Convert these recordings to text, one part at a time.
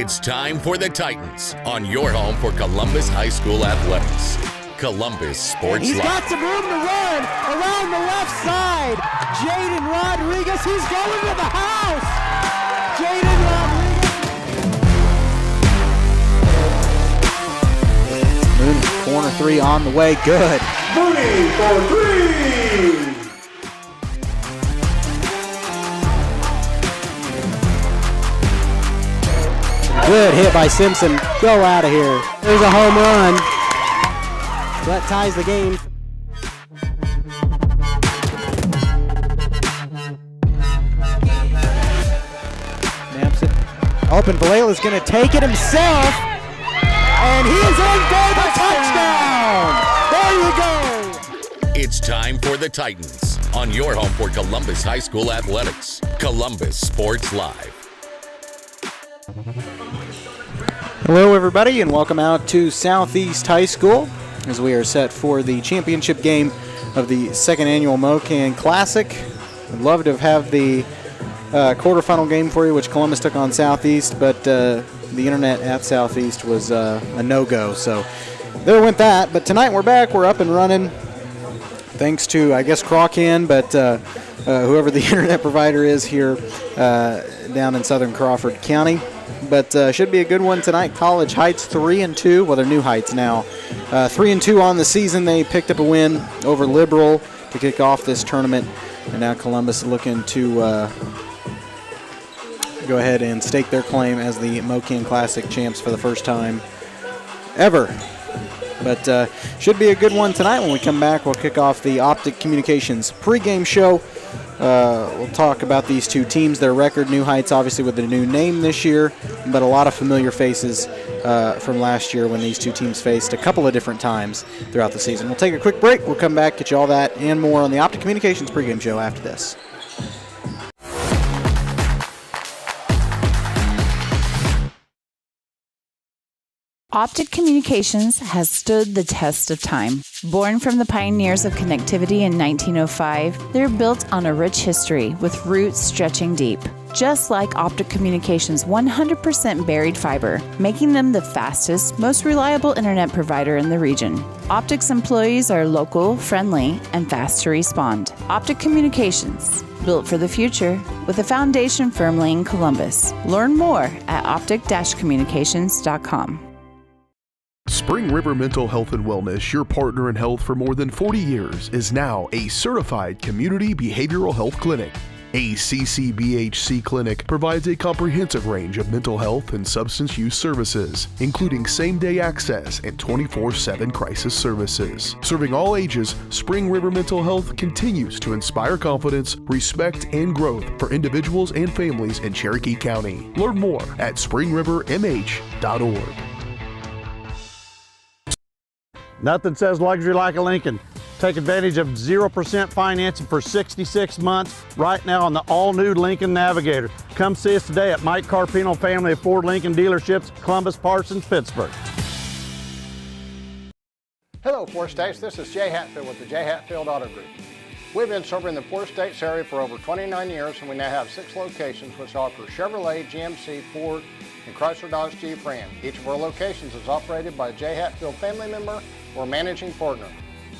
It's time for the Titans on your home for Columbus High School athletics. Columbus Sports He's Live. got some room to run around the left side. Jaden Rodriguez, he's going to the house. Jaden Rodriguez. Mooney, corner three on the way, good. Mooney for three. Good hit by Simpson. Go out of here. There's a home run. That ties the game. Snaps it. Open. Valela's going to take it himself. And he is in for the touchdown. There you go. It's time for the Titans on your home for Columbus High School athletics. Columbus Sports Live. Hello everybody and welcome out to Southeast High School as we are set for the championship game of the second annual MOKAN Classic. I'd love to have the quarterfinal game for you, which Columbus took on Southeast, but the internet at Southeast was a no-go, so there went that. But tonight we're back, we're up and running thanks to, I guess, Crawcan, but whoever the internet provider is here down in southern Crawford County. But should be a good one tonight. College Heights 3-2. Well, they're New Heights now. 3-2 on the season. They picked up a win over Liberal to kick off this tournament. And now Columbus looking to go ahead and stake their claim as the MOKAN Classic champs for the first time ever. But should be a good one tonight. When we come back, we'll kick off the Optic Communications pregame show. We'll talk about these two teams, their record. New Heights obviously with a new name this year, but a lot of familiar faces from last year when these two teams faced a couple of different times throughout the season. We'll take a quick break. We'll come back, get you all that and more on the Optic Communications pregame show after this. Optic Communications has stood the test of time. Born from the pioneers of connectivity in 1905, they're built on a rich history with roots stretching deep. Just like Optic Communications' 100% buried fiber, making them the fastest, most reliable internet provider in the region. Optic's employees are local, friendly, and fast to respond. Optic Communications, built for the future, with a foundation firmly in Columbus. Learn more at optic-communications.com. Spring River Mental Health and Wellness, your partner in health for more than 40 years, is now a certified community behavioral health clinic. A CCBHC clinic provides a comprehensive range of mental health and substance use services, including same-day access and 24/7 crisis services. Serving all ages, Spring River Mental Health continues to inspire confidence, respect, and growth for individuals and families in Cherokee County. Learn more at springrivermh.org. Nothing says luxury like a Lincoln. Take advantage of 0% financing for 66 months right now on the all-new Lincoln Navigator. Come see us today at Mike Carpino Family of Ford Lincoln Dealerships, Columbus, Parsons, Pittsburgh. Hello, Four States. This is Jay Hatfield with the Jay Hatfield Auto Group. We've been serving the Four States area for over 29 years, and we now have 6 locations which offer Chevrolet, GMC, Ford, and Chrysler Dodge Jeep Ram. Each of our locations is operated by a Jay Hatfield family member or managing partner.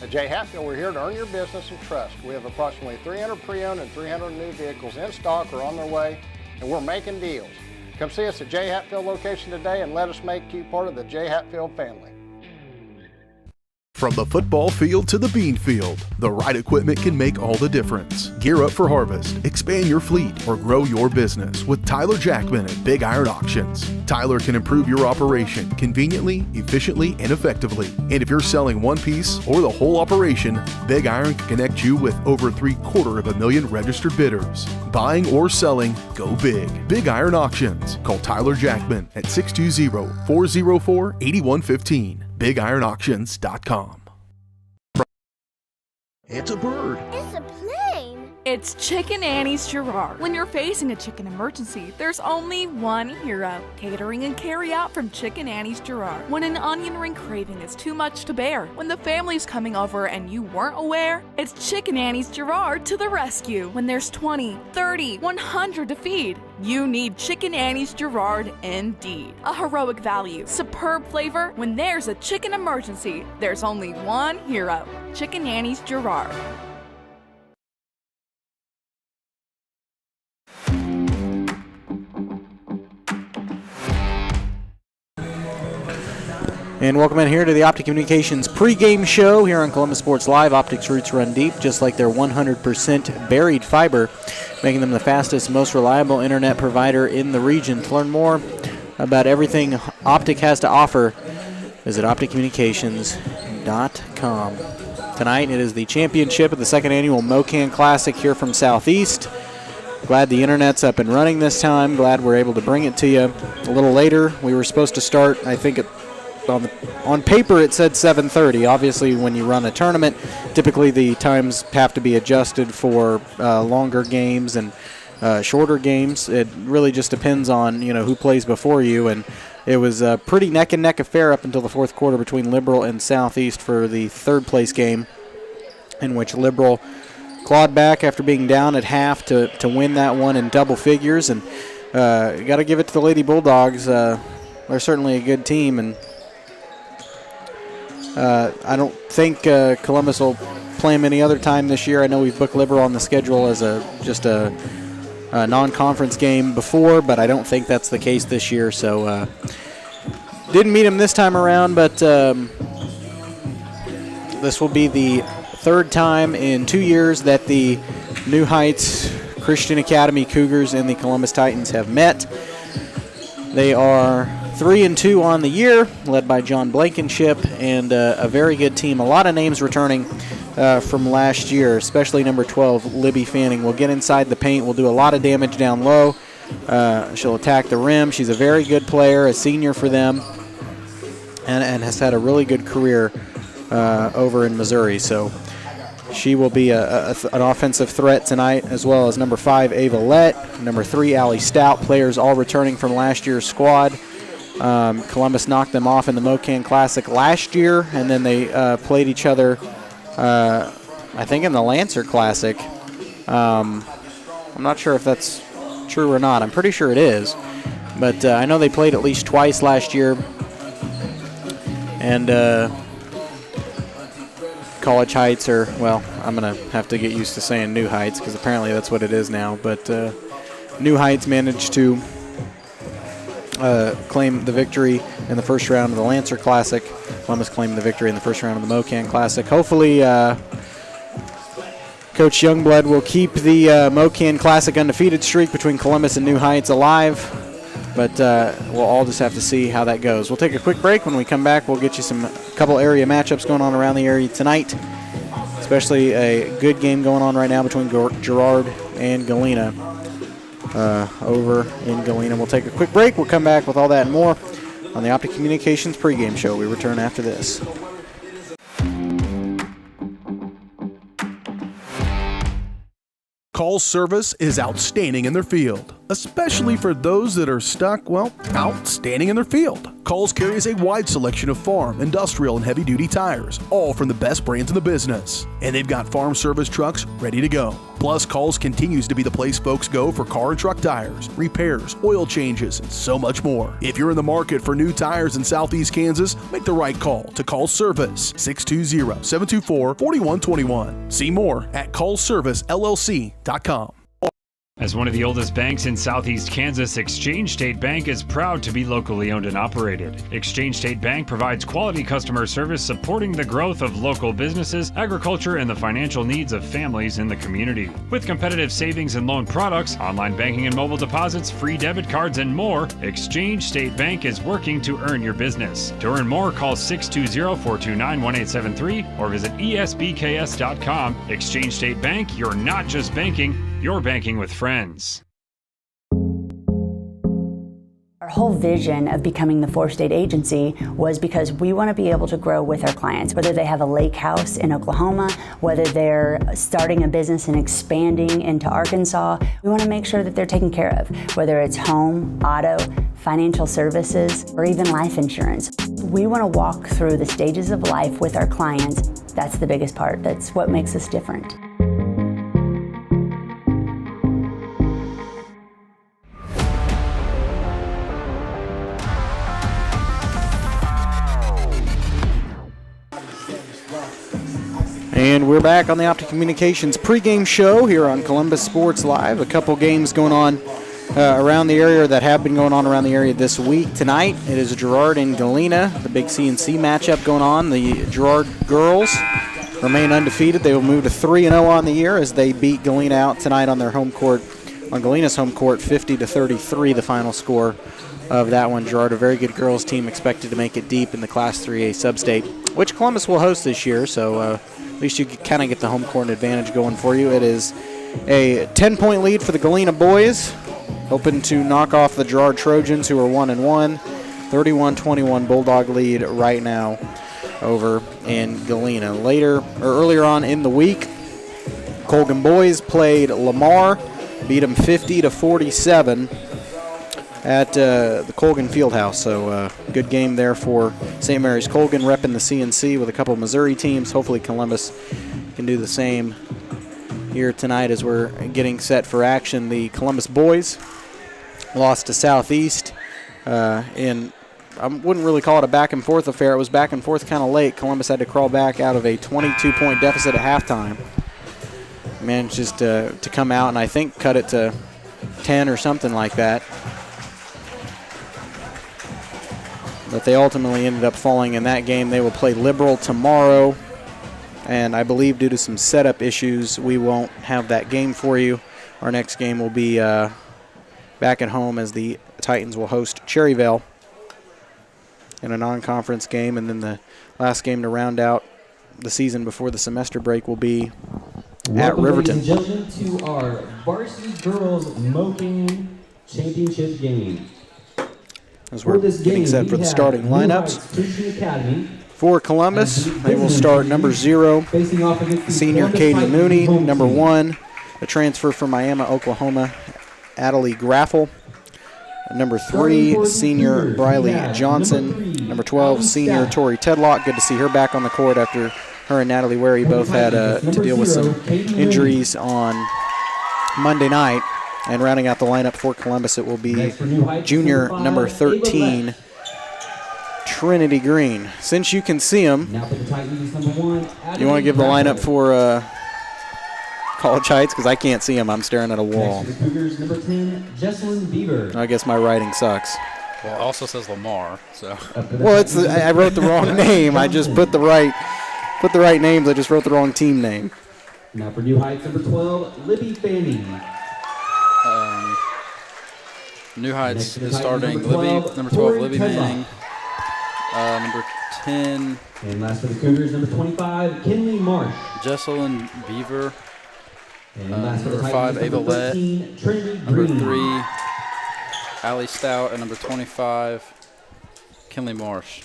At Jay Hatfield, we're here to earn your business and trust. We have approximately 300 pre-owned and 300 new vehicles in stock or on their way, and we're making deals. Come see us at Jay Hatfield location today and let us make you part of the Jay Hatfield family. From the football field to the bean field, the right equipment can make all the difference. Gear up for harvest, expand your fleet, or grow your business with Tyler Jackman at Big Iron Auctions. Tyler can improve your operation conveniently, efficiently, and effectively. And if you're selling one piece or the whole operation, Big Iron can connect you with over 750,000 registered bidders. Buying or selling, go big. Big Iron Auctions. Call Tyler Jackman at 620-404-8115. BigIronAuctions.com. It's a bird. It's a plane. It's Chicken Annie's Girard. When you're facing a chicken emergency, there's only one hero. Catering and carry out from Chicken Annie's Girard. When an onion ring craving is too much to bear, when the family's coming over and you weren't aware, it's Chicken Annie's Girard to the rescue. When there's 20, 30, 100 to feed, you need Chicken Annie's Girard indeed. A heroic value, superb flavor. When there's a chicken emergency, there's only one hero. Chicken Annie's Girard. And welcome in here to the Optic Communications pregame show here on Columbus Sports Live. Optic's roots run deep, just like their 100% buried fiber, making them the fastest, most reliable internet provider in the region. To learn more about everything Optic has to offer, visit opticcommunications.com. Tonight it is the championship of the second annual MOKAN Classic here from Southeast. Glad the internet's up and running this time. Glad we're able to bring it to you a little later. We were supposed to start, I think, on paper it said 7:30. Obviously, when you run a tournament, typically the times have to be adjusted for longer games and shorter games. It really just depends on who plays before you, and it was a pretty neck and neck affair up until the fourth quarter between Liberal and Southeast for the third place game, in which Liberal clawed back after being down at half to win that one in double figures. And got to give it to the Lady Bulldogs. They're certainly a good team, and I don't think Columbus will play them any other time this year. I know we've booked Liberal on the schedule as just a non-conference game before, but I don't think that's the case this year. So didn't meet them this time around, but this will be the third time in 2 years that the New Heights Christian Academy Cougars and the Columbus Titans have met. They are 3-2 on the year, led by John Blankenship, and a very good team. A lot of names returning from last year, especially number 12, Libby Fanning. Will get inside the paint, will do a lot of damage down low. She'll attack the rim. She's a very good player, a senior for them, and has had a really good career over in Missouri. So she will be an offensive threat tonight, as well as number 5, Ava Lett, number 3, Allie Stout, players all returning from last year's squad. Columbus knocked them off in the MOKAN Classic last year, and then they played each other, I think, in the Lancer Classic. I'm not sure if that's true or not. I'm pretty sure it is. But I know they played at least twice last year. And College Heights, or, well, I'm going to have to get used to saying New Heights because apparently that's what it is now. But New Heights managed to claim the victory in the first round of the Lancer Classic. Columbus claimed the victory in the first round of the MOKAN Classic. Hopefully, Coach Youngblood will keep the MOKAN Classic undefeated streak between Columbus and New Heights alive, but we'll all just have to see how that goes. We'll take a quick break. When we come back, we'll get you a couple area matchups going on around the area tonight, especially a good game going on right now between Girard and Galena. Over in Galena. We'll take a quick break. We'll come back with all that and more on the Optic Communications pregame show. We return after this. Call's service is outstanding in their field, especially for those that are stuck, outstanding in their field. Call's carries a wide selection of farm, industrial, and heavy-duty tires, all from the best brands in the business. And they've got farm service trucks ready to go. Plus, Call's continues to be the place folks go for car and truck tires, repairs, oil changes, and so much more. If you're in the market for new tires in Southeast Kansas, make the right call to Call's Service, 620-724-4121. See more at callservicellc.com. As one of the oldest banks in Southeast Kansas, Exchange State Bank is proud to be locally owned and operated. Exchange State Bank provides quality customer service supporting the growth of local businesses, agriculture, and the financial needs of families in the community. With competitive savings and loan products, online banking and mobile deposits, free debit cards, and more, Exchange State Bank is working to earn your business. To earn more, call 620-429-1873 or visit esbks.com. Exchange State Bank, you're not just banking, you're banking with friends. Our whole vision of becoming the four-state agency was because we want to be able to grow with our clients, whether they have a lake house in Oklahoma, whether they're starting a business and expanding into Arkansas. We want to make sure that they're taken care of, whether it's home, auto, financial services, or even life insurance. We want to walk through the stages of life with our clients. That's the biggest part. That's what makes us different. And we're back on the Optic Communications pregame show here on Columbus Sports Live. A couple games going on around the area that have been going on around the area this week. Tonight, it is Girard and Galena, the big CNC matchup going on. The Girard girls remain undefeated. They will move to 3-0 on the year as they beat Galena out tonight on their home court, on Galena's home court, 50-33, the final score of that one. Girard, a very good girls team, expected to make it deep in the Class 3A substate, which Columbus will host this year, so at least you kind of get the home court advantage going for you. It is a 10-point lead for the Galena boys, hoping to knock off the Girard Trojans, who are 1-1. 31-21 Bulldog lead right now over in Galena. Earlier on in the week, Colgan boys played Lamar, beat them 50-47 at the Colgan Fieldhouse. So good game there for St. Mary's Colgan, repping the CNC with a couple of Missouri teams. Hopefully Columbus can do the same here tonight as we're getting set for action. The Columbus boys lost to Southeast in, I wouldn't really call it a back-and-forth affair. It was back and forth kind of late. Columbus had to crawl back out of a 22-point deficit at halftime. Managed just to come out and I think cut it to 10 or something like that. But they ultimately ended up falling in that game. They will play Liberal tomorrow, and I believe due to some setup issues, we won't have that game for you. Our next game will be back at home as the Titans will host Cherryvale in a non-conference game, and then the last game to round out the season before the semester break will be at Riverton. Ladies and gentlemen, to our varsity girls MOKAN championship game. As we're getting set for the starting lineups. For Columbus, they will start number 0, senior Katie Mooney. Number 1, a transfer from Miami, Oklahoma, Adelie Graffel. Number 3, senior Briley Johnson. Number 12, senior Tori Tedlock. Good to see her back on the court after her and Natalie Wary both had to deal with some injuries on Monday night. And rounding out the lineup for Columbus, it will be junior number 13, Trinity Green. Since you can see them, you want to give the lineup for College Heights? Because I can't see them. I'm staring at a wall. I guess my writing sucks. Well, it also says Lamar, so. Well, I wrote the wrong name. I just put the right names. I just wrote the wrong team name. Now for New Heights, number 12, Libby Fanning. New Heights is starting Libby, number 12, Libby Manning. Number 10. And last for the Cougars, number 25, Kinley Marsh. Jesselyn Beaver. And last for the number 5, Ava Lett. Number 3, Allie Stout. And number 25, Kinley Marsh.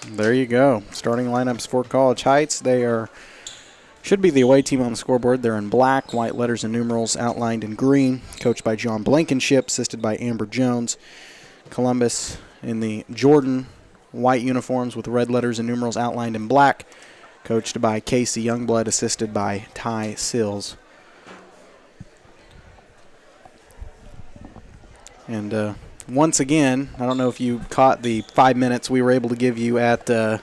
There you go. Starting lineups for College Heights. They should be the away team on the scoreboard. They're in black, white letters and numerals outlined in green. Coached by John Blankenship, assisted by Amber Jones. Columbus in the Jordan white uniforms with red letters and numerals outlined in black. Coached by Casey Youngblood, assisted by Ty Sills. And once again, I don't know if you caught the 5 minutes we were able to give you of the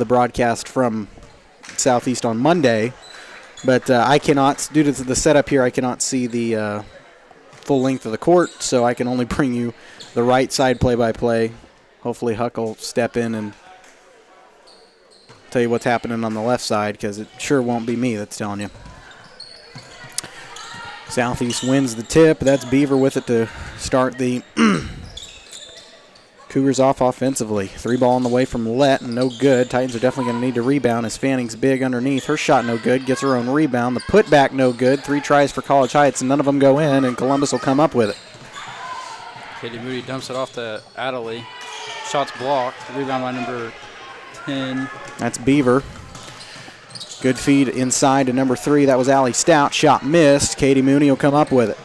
broadcast from Southeast on Monday, but I cannot, due to the setup here, I cannot see the full length of the court, so I can only bring you the right side play-by-play. Hopefully Huck will step in and tell you what's happening on the left side, because it sure won't be me that's telling you. Southeast wins the tip. That's Beaver with it to start the Cougars off offensively. 3 ball on the way from Lett, and no good. Titans are definitely going to need to rebound as Fanning's big underneath. Her shot no good. Gets her own rebound. The putback no good. 3 tries for College Heights, and none of them go in, and Columbus will come up with it. Katie Moody dumps it off to Adderley. Shot's blocked. Rebound by number 10. That's Beaver. Good feed inside to number 3. That was Allie Stout. Shot missed. Katie Mooney will come up with it.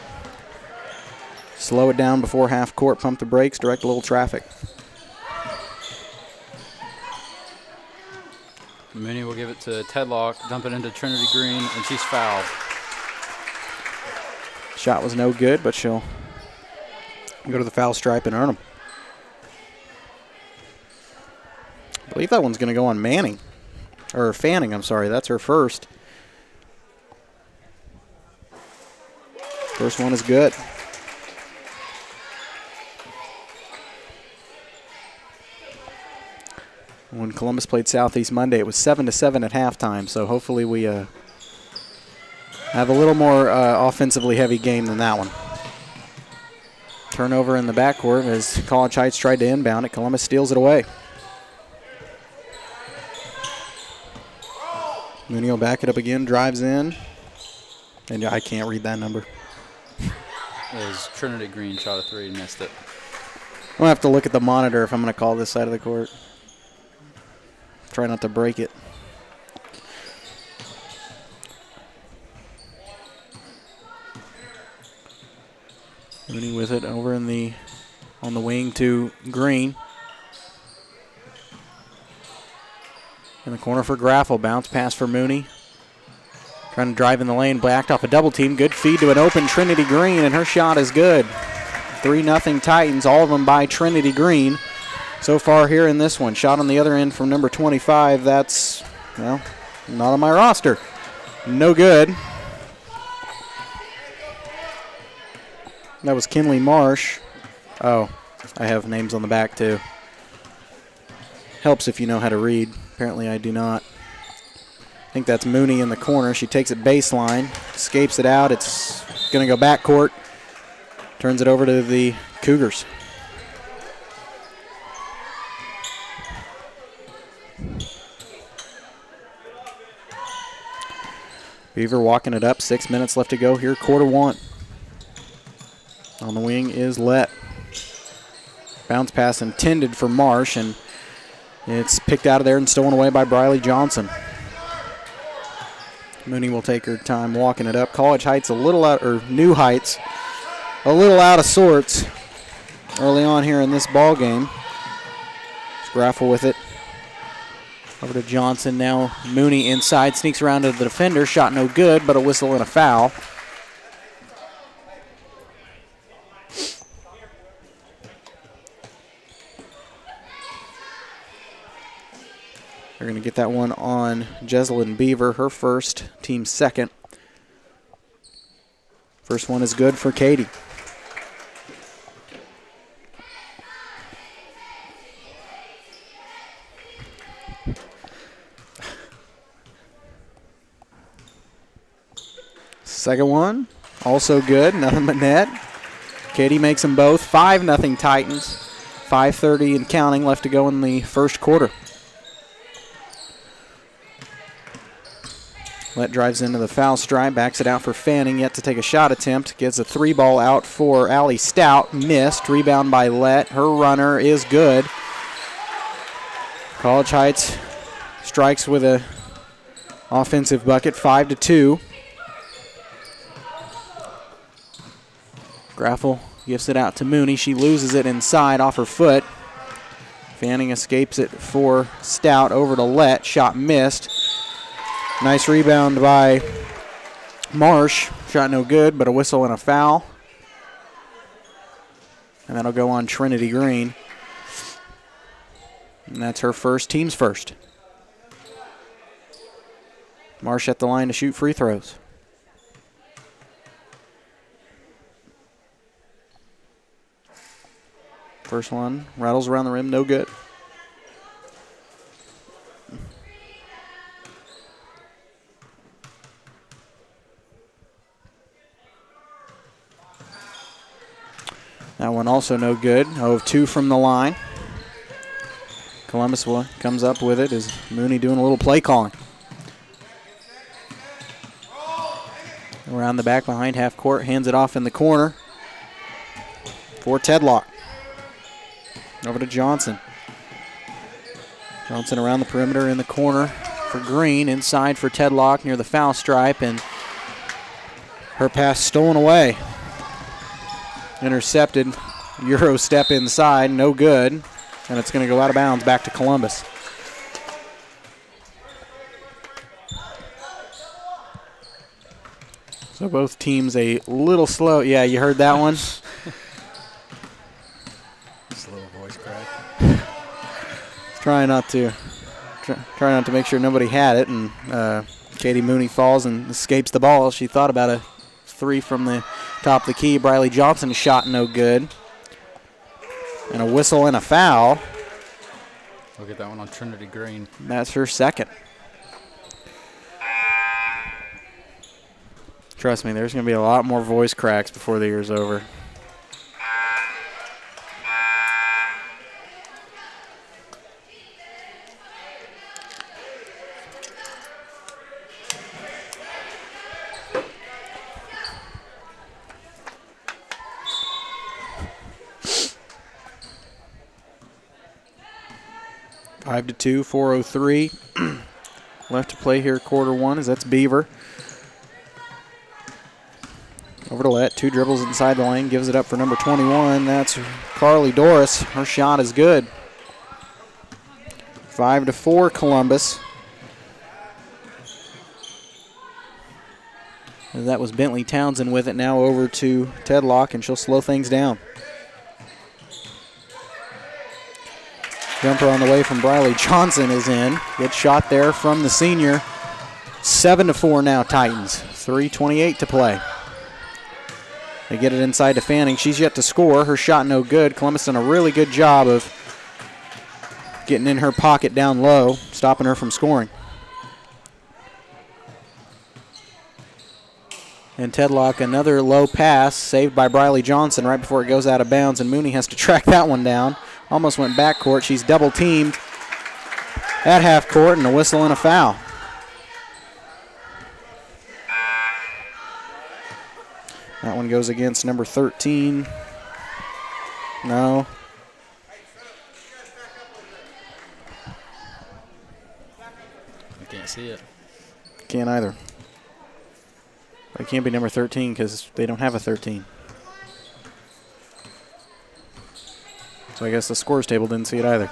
Slow it down before half court. Pump the brakes. Direct a little traffic. Mooney will give it to Tedlock. Dump it into Trinity Green, and she's fouled. Shot was no good, but she'll go to the foul stripe and earn them. I believe that one's going to go on Manning. Or Fanning, I'm sorry. That's her first. First one is good. When Columbus played Southeast Monday, it was 7-7 at halftime, so hopefully we have a little more offensively heavy game than that one. Turnover in the backcourt as College Heights tried to inbound it. Columbus steals it away. Mooney will back it up again, drives in. And I can't read that number. It was Trinity Green, shot a 3 and missed it. I'm going to have to look at the monitor if I'm going to call this side of the court. Try not to break it. Mooney with it over on the wing to Green. In the corner for Graffel. Bounce pass for Mooney. Trying to drive in the lane. Backed off a double team. Good feed to an open Trinity Green, and her shot is good. 3-0 Titans, all of them by Trinity Green. So far here in this one. Shot on the other end from number 25. That's, well, not on my roster. No good. That was Kinley Marsh. Oh, I have names on the back too. Helps if you know how to read. Apparently I do not. I think that's Mooney in the corner. She takes it baseline, escapes it out. It's going to go backcourt. Turns it over to the Cougars. Beaver walking it up. 6 minutes left to go here, quarter one. On the wing is Lett. Bounce pass intended for Marsh, and it's picked out of there and stolen away by Briley Johnson. Mooney will take her time walking it up. College Heights a little out, or New Heights, a little out of sorts early on here in this ball game. Graffel with it. Over to Johnson now. Mooney inside, sneaks around to the defender. Shot no good, but a whistle and a foul. They're going to get that one on Jeslyn Beaver, her first, team second. First one is good for Katie. Second one, also good, nothing but net. Katie makes them both. 5-0 Titans. 5:30 and counting left to go in the first quarter. Lett drives into the foul stripe, backs it out for Fanning, yet to take a shot attempt. Gets a 3-ball out for Allie Stout, missed. Rebound by Lett. Her runner is good. College Heights strikes with a offensive bucket, 5-2. Graffel gifts it out to Mooney. She loses it inside off her foot. Fanning escapes it for Stout over to Lett. Shot missed. Nice rebound by Marsh. Shot no good, but a whistle and a foul. And that'll go on Trinity Green. And that's her first, team's first. Marsh at the line to shoot free throws. First one rattles around the rim, no good. That one also no good. 0-2 from the line. Columbus comes up with it as Mooney doing a little play calling. Around the back behind half court, hands it off in the corner for Tedlock. Over to Johnson. Johnson around the perimeter in the corner for Green. Inside for Tedlock near the foul stripe, and her pass stolen away. Intercepted. Euro step inside, no good. And it's going to go out of bounds back to Columbus. So both teams a little slow. Yeah, you heard that one? Just a little voice crack. Try not to make sure nobody had it. And Katie Mooney falls and escapes the ball. She thought about a three from the top of the key. Briley Johnson shot no good. And a whistle and a foul. Look at that one on Trinity Green. That's her second. Trust me, there's going to be a lot more voice cracks before the year's over. Five to 2, 4:03 left to play here, quarter one, as that's Beaver. Over to Lett, 2 dribbles inside the lane, gives it up for number 21. That's Carly Doris. Her shot is good. 5 to 4, Columbus. And that was Bentley Townsend with it. Now over to Tedlock, and she'll slow things down. Jumper on the way from Briley Johnson is in. Good shot there from the senior. 7 to 4 now, Titans. 3:28 to play. They get it inside to Fanning. She's yet to score. Her shot no good. Columbus done a really good job of getting in her pocket down low, stopping her from scoring. And Tedlock, another low pass, saved by Briley Johnson right before it goes out of bounds, and Mooney has to track that one down. Almost went backcourt. She's double teamed at half court, and a whistle and a foul. That one goes against number 13. No. I can't see it. Can't either. It can't be number 13 because they don't have a 13. So I guess the scores table didn't see it either.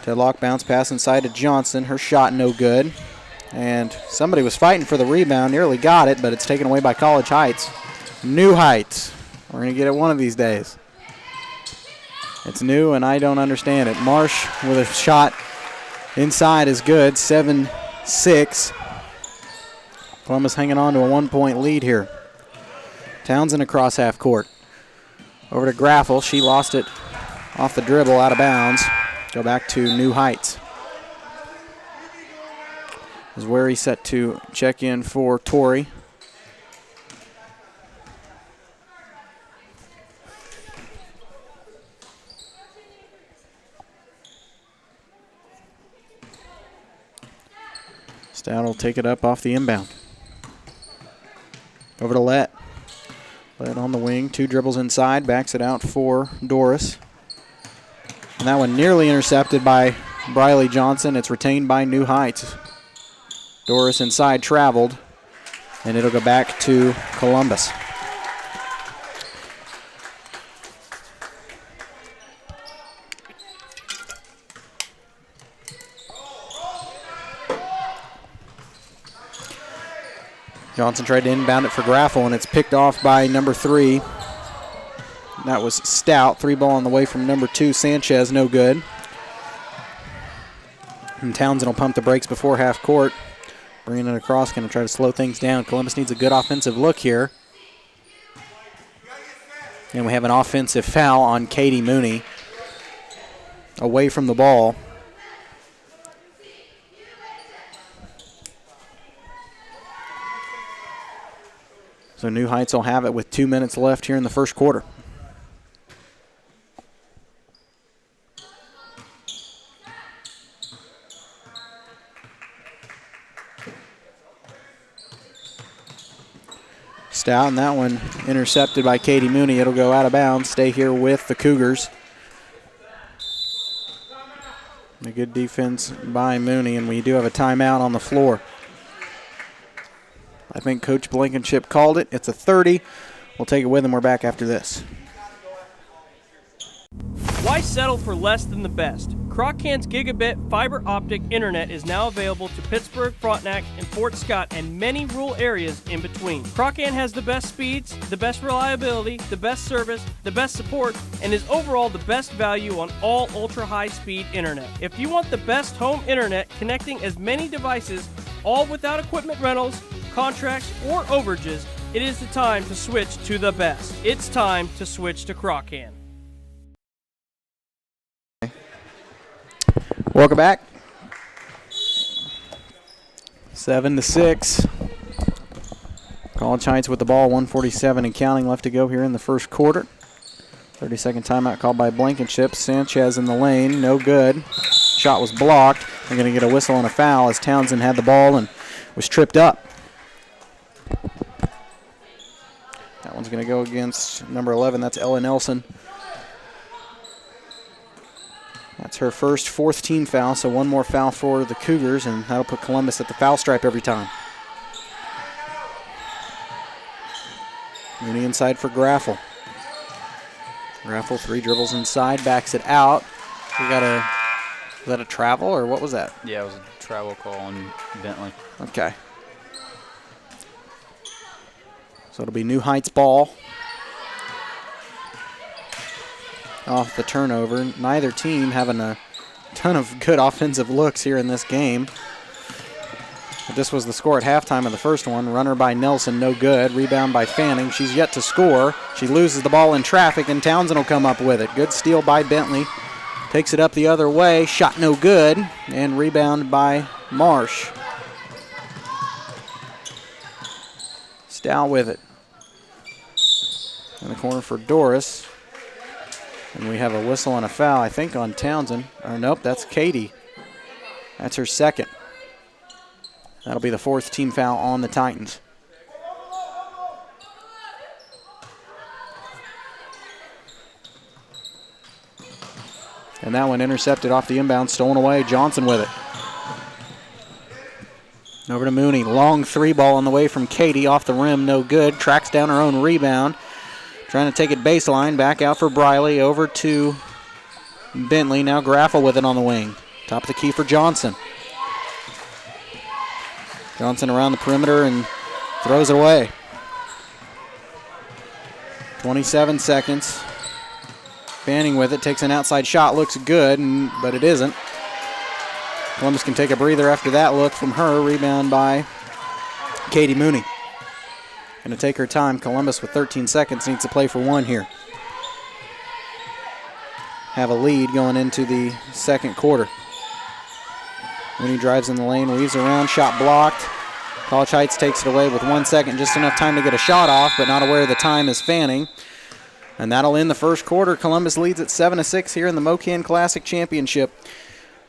Tedlock bounce pass inside to Johnson. Her shot no good. And somebody was fighting for the rebound, nearly got it, but it's taken away by College Heights. New Heights. We're going to get it one of these days. It's new, and I don't understand it. Marsh with a shot inside is good, 7-6. Columbus hanging on to a 1-point lead here. Townsend across half court. Over to Graffel. She lost it off the dribble, out of bounds. Go back to New Heights. Is where he's set to check in for Torrey. Stout will take it up off the inbound. Over to Lett. Lett on the wing, 2 dribbles inside, backs it out for Doris. And that one nearly intercepted by Briley Johnson. It's retained by New Heights. Doris inside traveled, and it'll go back to Columbus. Johnson tried to inbound it for Graffel, and it's picked off by number 3. That was Stout. 3 ball on the way from number 2, Sanchez, no good. And Townsend will pump the brakes before half court. Bringing it across, going to try to slow things down. Columbus needs a good offensive look here. And we have an offensive foul on Katie Mooney. Away from the ball. So New Heights will have it with 2 minutes left here in the first quarter. Stout, and that one intercepted by Katie Mooney. It'll go out of bounds, stay here with the Cougars. A good defense by Mooney, and we do have a timeout on the floor. I think Coach Blankenship called it. It's a 30. We'll take it with him. We're back after this. Why settle for less than the best? Croc-Can's gigabit fiber optic internet is now available to Pittsburgh, Frontenac, and Fort Scott, and many rural areas in between. Croc-Can has the best speeds, the best reliability, the best service, the best support, and is overall the best value on all ultra-high-speed internet. If you want the best home internet connecting as many devices, all without equipment rentals, contracts, or overages, it is the time to switch to the best. It's time to switch to Croc-Can. Welcome back. 7-6. College Heights with the ball, 1:47 and counting left to go here in the first quarter. 30-second timeout called by Blankenship. Sanchez in the lane, no good. Shot was blocked. They're going to get a whistle and a foul as Townsend had the ball and was tripped up. That one's going to go against number 11. That's Ella Nelson. That's her first, fourth team foul, so one more foul for the Cougars, and that'll put Columbus at the foul stripe every time. Mooney inside for Graffel. Graffel, 3 dribbles inside, backs it out. We got was that a travel, or what was that? Yeah, it was a travel call on Bentley. Okay. So it'll be New Heights ball. Off the turnover. Neither team having a ton of good offensive looks here in this game. But this was the score at halftime of the first one. Runner by Nelson, no good. Rebound by Fanning. She's yet to score. She loses the ball in traffic, and Townsend will come up with it. Good steal by Bentley. Takes it up the other way. Shot no good. And rebound by Marsh. Stout with it. In the corner for Doris. And we have a whistle and a foul, I think, on Townsend. Or nope, that's Katie. That's her second. That'll be the 4th team foul on the Titans. And that one intercepted off the inbound, stolen away. Johnson with it. Over to Mooney. Long 3 ball on the way from Katie. Off the rim, no good. Tracks down her own rebound. Trying to take it baseline. Back out for Briley. Over to Bentley. Now Graffel with it on the wing. Top of the key for Johnson. Johnson around the perimeter and throws it away. 27 seconds. Fanning with it. Takes an outside shot. Looks good, but it isn't. Columbus can take a breather after that look from her. Rebound by Katie Mooney. Going to take her time. Columbus with 13 seconds needs to play for 1 here. Have a lead going into the second quarter. Mooney drives in the lane, weaves around, shot blocked. College Heights takes it away with 1 second, just enough time to get a shot off, but not aware of the time is Fanning. And that'll end the first quarter. Columbus leads at 7-6 here in the MOKAN Classic Championship.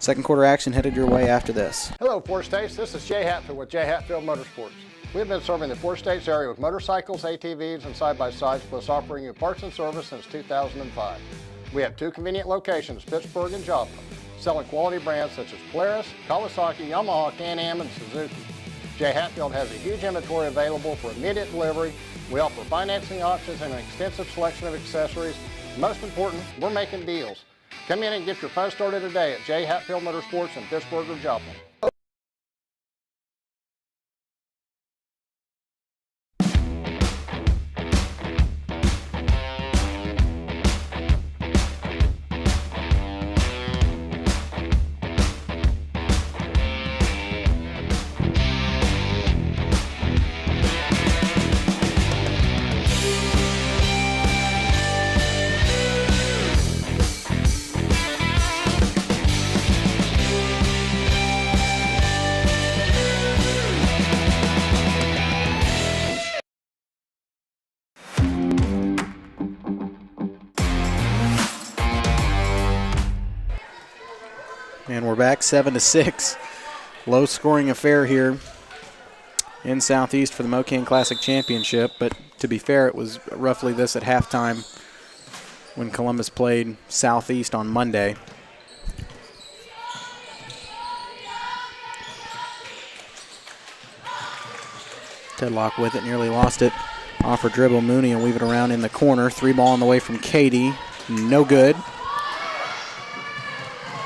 Second quarter action headed your way after this. Hello, Fort States. This is Jay Hatfield with Jay Hatfield Motorsports. We've been serving the Fort States area with motorcycles, ATVs, and side-by-sides, plus offering you parts and service since 2005. We have 2 convenient locations, Pittsburgh and Joplin, selling quality brands such as Polaris, Kawasaki, Yamaha, Can-Am, and Suzuki. Jay Hatfield has a huge inventory available for immediate delivery. We offer financing options and an extensive selection of accessories. Most important, we're making deals. Come in and get your phone started today at Jay Hatfield Motorsports in Pittsburgh or Joplin. And we're back 7-6. Low scoring affair here in Southeast for the MOKAN Classic Championship, but to be fair, it was roughly this at halftime when Columbus played Southeast on Monday. Tedlock with it, nearly lost it. Off her dribble, Mooney, and weave it around in the corner. 3-ball on the way from Katie. No good.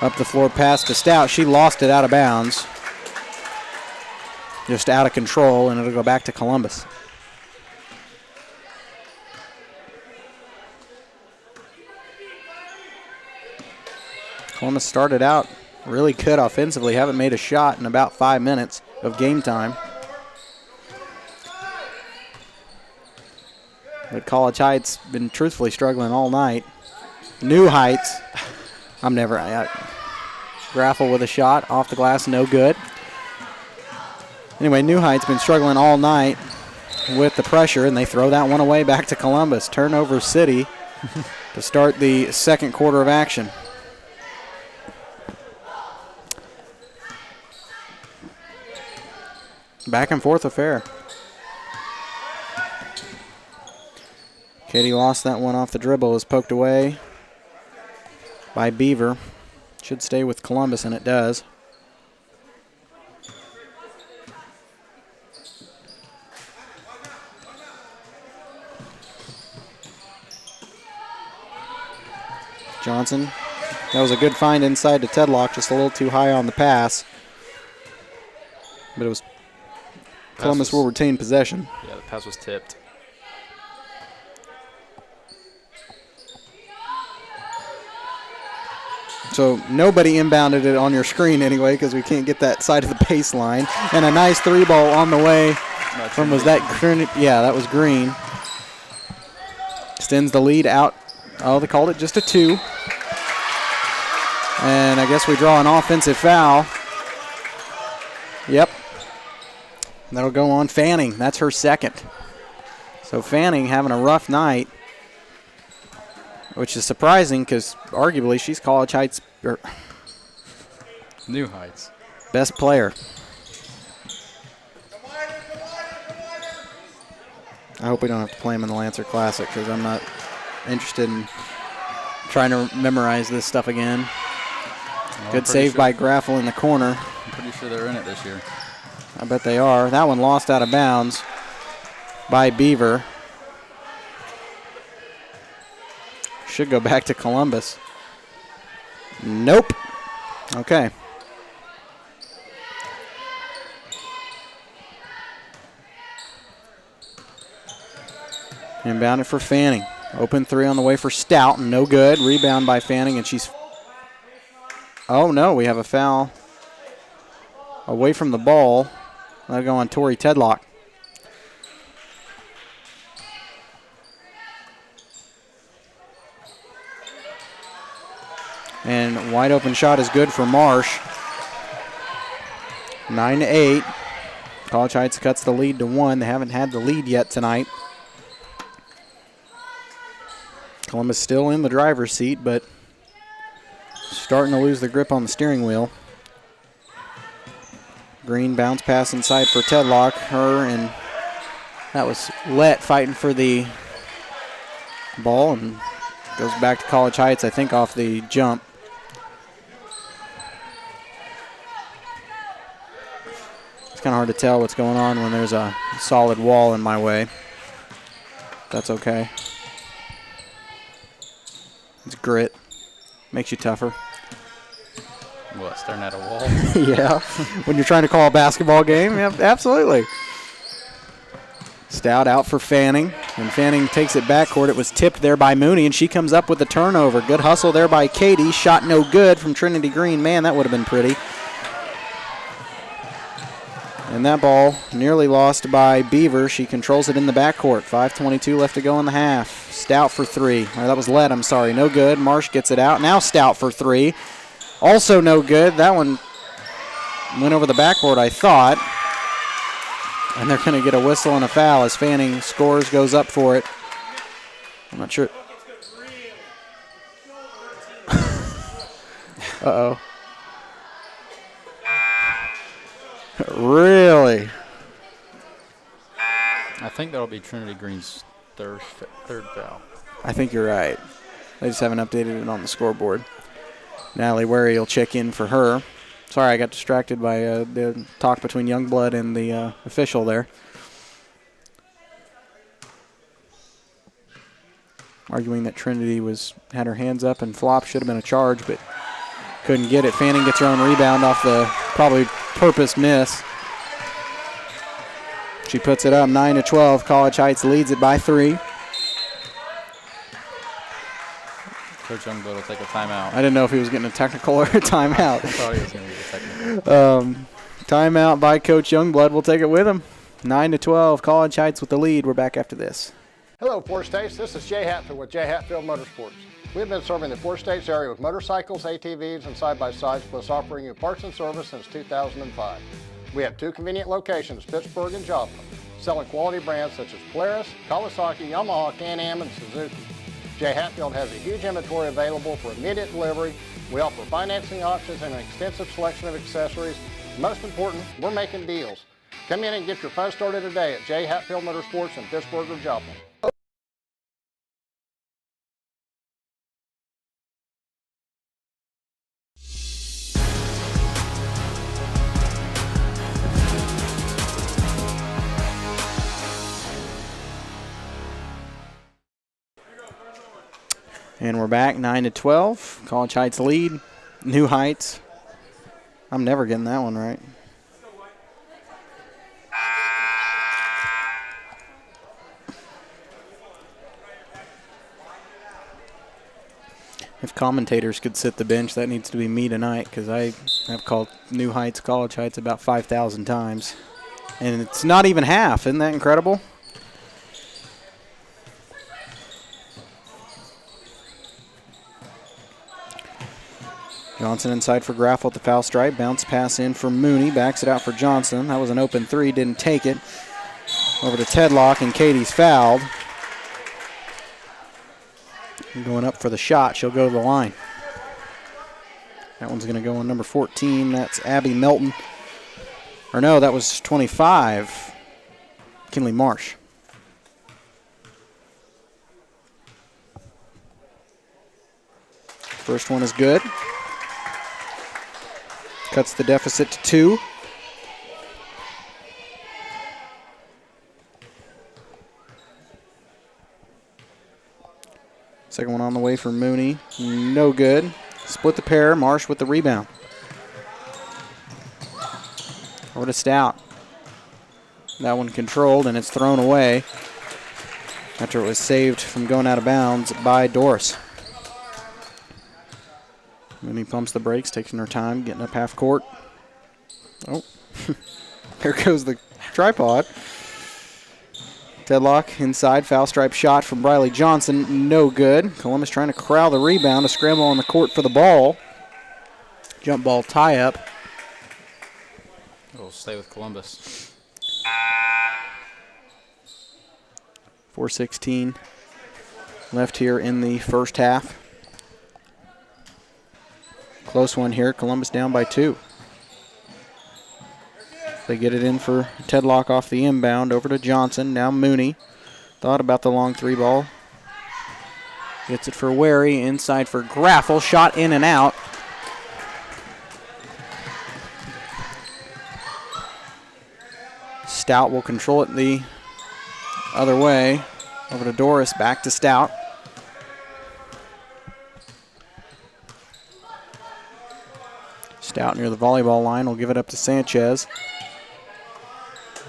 Up the floor pass to Stout. She lost it out of bounds. Just out of control, and it'll go back to Columbus. Columbus started out really good offensively. Haven't made a shot in about 5 minutes of game time. But College Heights been truthfully struggling all night. New Heights, Graffle with a shot off the glass, no good. Anyway, New Heights been struggling all night with the pressure, and they throw that one away back to Columbus. Turnover City to start the second quarter of action. Back and forth affair. Katie lost that one off the dribble, is poked away by Beaver. Should stay with Columbus, and it does. Johnson, that was a good find inside to Tedlock, just a little too high on the pass. But it was Columbus will retain possession. Yeah, the pass was tipped. So nobody inbounded it on your screen anyway because we can't get that side of the baseline. And a nice 3-ball on the way from, was that Green? Yeah, that was Green. Extends the lead out. Oh, they called it just a 2. And I guess we draw an offensive foul. Yep. That'll go on Fanning. That's her second. So Fanning having a rough night, which is surprising because arguably she's College Heights, or New Heights, best player. I hope we don't have to play him in the Lancer Classic because I'm not interested in trying to memorize this stuff again. Well, good save by Graffle in the corner. I'm pretty sure they're in it this year. I bet they are. That one lost out of bounds by Beaver. Should go back to Columbus. Nope. Okay. Inbound it for Fanning. Open 3 on the way for Stout. No good. Rebound by Fanning, and she's... Oh, no. We have a foul away from the ball. That'll go on Tori Tedlock. And wide open shot is good for Marsh. 9-8. College Heights cuts the lead to 1. They haven't had the lead yet tonight. Columbus still in the driver's seat, but starting to lose the grip on the steering wheel. Green bounce pass inside for Tedlock. Her and that was Lett fighting for the ball and goes back to College Heights, I think, off the jump. It's kind of hard to tell what's going on when there's a solid wall in my way. That's okay. It's grit. Makes you tougher. What, staring at a wall? Yeah, when you're trying to call a basketball game, yeah, absolutely. Stout out for Fanning, and Fanning takes it backcourt. It was tipped there by Mooney, and she comes up with the turnover. Good hustle there by Katie. Shot no good from Trinity Green. Man, that would have been pretty. And that ball nearly lost by Beaver. She controls it in the backcourt. 5:22 left to go in the half. Stout for 3. Or that was Lett, I'm sorry. No good. Marsh gets it out. Now Stout for 3. Also no good. That one went over the backboard, I thought. And they're going to get a whistle and a foul as Fanning scores, goes up for it. I'm not sure. Uh-oh. Really? I think that'll be Trinity Green's third foul. I think you're right. They just haven't updated it on the scoreboard. Natalie Wary will check in for her. Sorry, I got distracted by the talk between Youngblood and the official there. Arguing that Trinity had her hands up and flop, should have been a charge, but couldn't get it. Fanning gets her own rebound off the probably purpose miss. She puts it up 9-12. College Heights leads it by 3. Coach Youngblood will take a timeout. I didn't know if he was getting a technical or a timeout. I thought he was going to get a technical. Timeout by Coach Youngblood. We'll take it with him. 9-12. College Heights with the lead. We're back after this. Hello, Four States. This is Jay Hatfield with Jay Hatfield Motorsports. We've been serving the Four States area with motorcycles, ATVs, and side-by-sides, plus offering you parts and service since 2005. We have 2 convenient locations, Pittsburgh and Joplin, selling quality brands such as Polaris, Kawasaki, Yamaha, Can-Am, and Suzuki. Jay Hatfield has a huge inventory available for immediate delivery. We offer financing options and an extensive selection of accessories. Most important, we're making deals. Come in and get your fun started today at Jay Hatfield Motorsports in Pittsburgh or Joplin. And we're back, 9-12. College Heights lead. New Heights. I'm never getting that one right. If commentators could sit the bench, that needs to be me tonight, because I have called New Heights College Heights about 5,000 times. And it's not even half. Isn't that incredible? Johnson inside for Graffel at the foul stripe. Bounce pass in for Mooney. Backs it out for Johnson. That was an open 3. Didn't take it. Over to Tedlock, and Katie's fouled. Going up for the shot. She'll go to the line. That one's going to go on number 14. That's Abby Melton. Or no, that was 25. Kinley Marsh. First one is good. Cuts the deficit to 2. Second one on the way for Mooney. No good. Split the pair. Marsh with the rebound. Over to Stout. That one controlled, and it's thrown away after it was saved from going out of bounds by Doris. Mooney pumps the brakes, taking her time, getting up half court. Oh, there goes the tripod. Tedlock inside, foul stripe shot from Briley Johnson, no good. Columbus trying to corral the rebound, a scramble on the court for the ball. Jump ball tie up. We'll stay with Columbus. 4:16 left here in the first half. Close one here. Columbus down by 2. They get it in for Tedlock off the inbound. Over to Johnson. Now Mooney. Thought about the long 3 ball. Gets it for Wary. Inside for Graffel. Shot in and out. Stout will control it the other way. Over to Doris. Back to Stout. Stout near the volleyball line will give it up to Sanchez.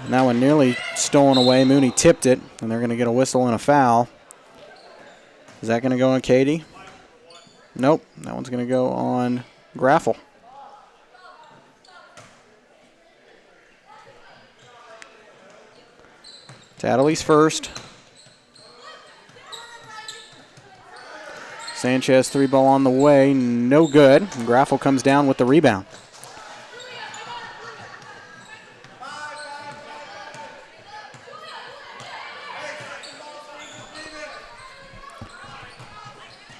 And that one nearly stolen away. Mooney tipped it, and they're going to get a whistle and a foul. Is that going to go on Katie? Nope. That one's going to go on Graffel. Tattle's first. Sanchez 3 ball on the way, no good. And Graffel comes down with the rebound.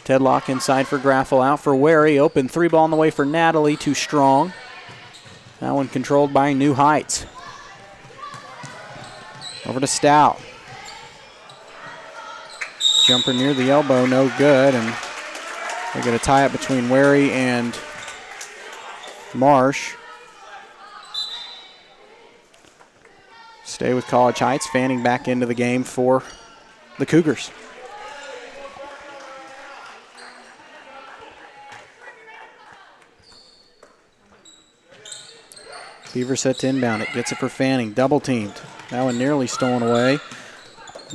Tedlock inside for Graffel, out for Wary. Open 3 ball on the way for Natalie, too strong. That one controlled by New Heights. Over to Stout. Jumper near the elbow, no good, and they're going to tie it between Wary and Marsh. Stay with College Heights. Fanning back into the game for the Cougars. Beaver set to inbound it. Gets it for Fanning. Double teamed. That one nearly stolen away.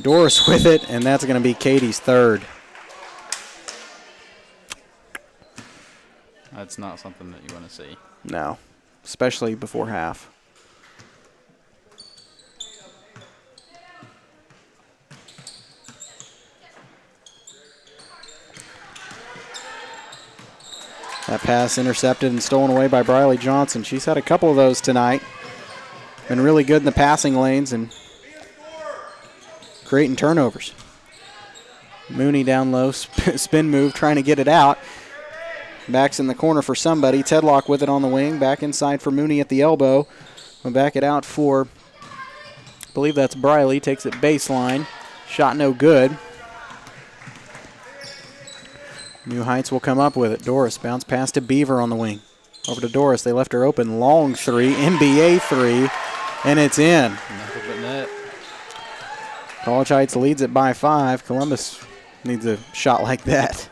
Doris with it, and that's going to be Katie's third. That's not something that you want to see. No, especially before half. That pass intercepted and stolen away by Briley Johnson. She's had a couple of those tonight. Been really good in the passing lanes and creating turnovers. Mooney down low, spin move, trying to get it out. Backs in the corner for somebody. Tedlock with it on the wing. Back inside for Mooney at the elbow. We'll back it out for, I believe that's Briley. Takes it baseline. Shot no good. New Heights will come up with it. Doris bounce pass to Beaver on the wing. Over to Doris. They left her open. Long three. NBA three. And it's in. Nothing but net. College Heights leads it by 5. Columbus needs a shot like that.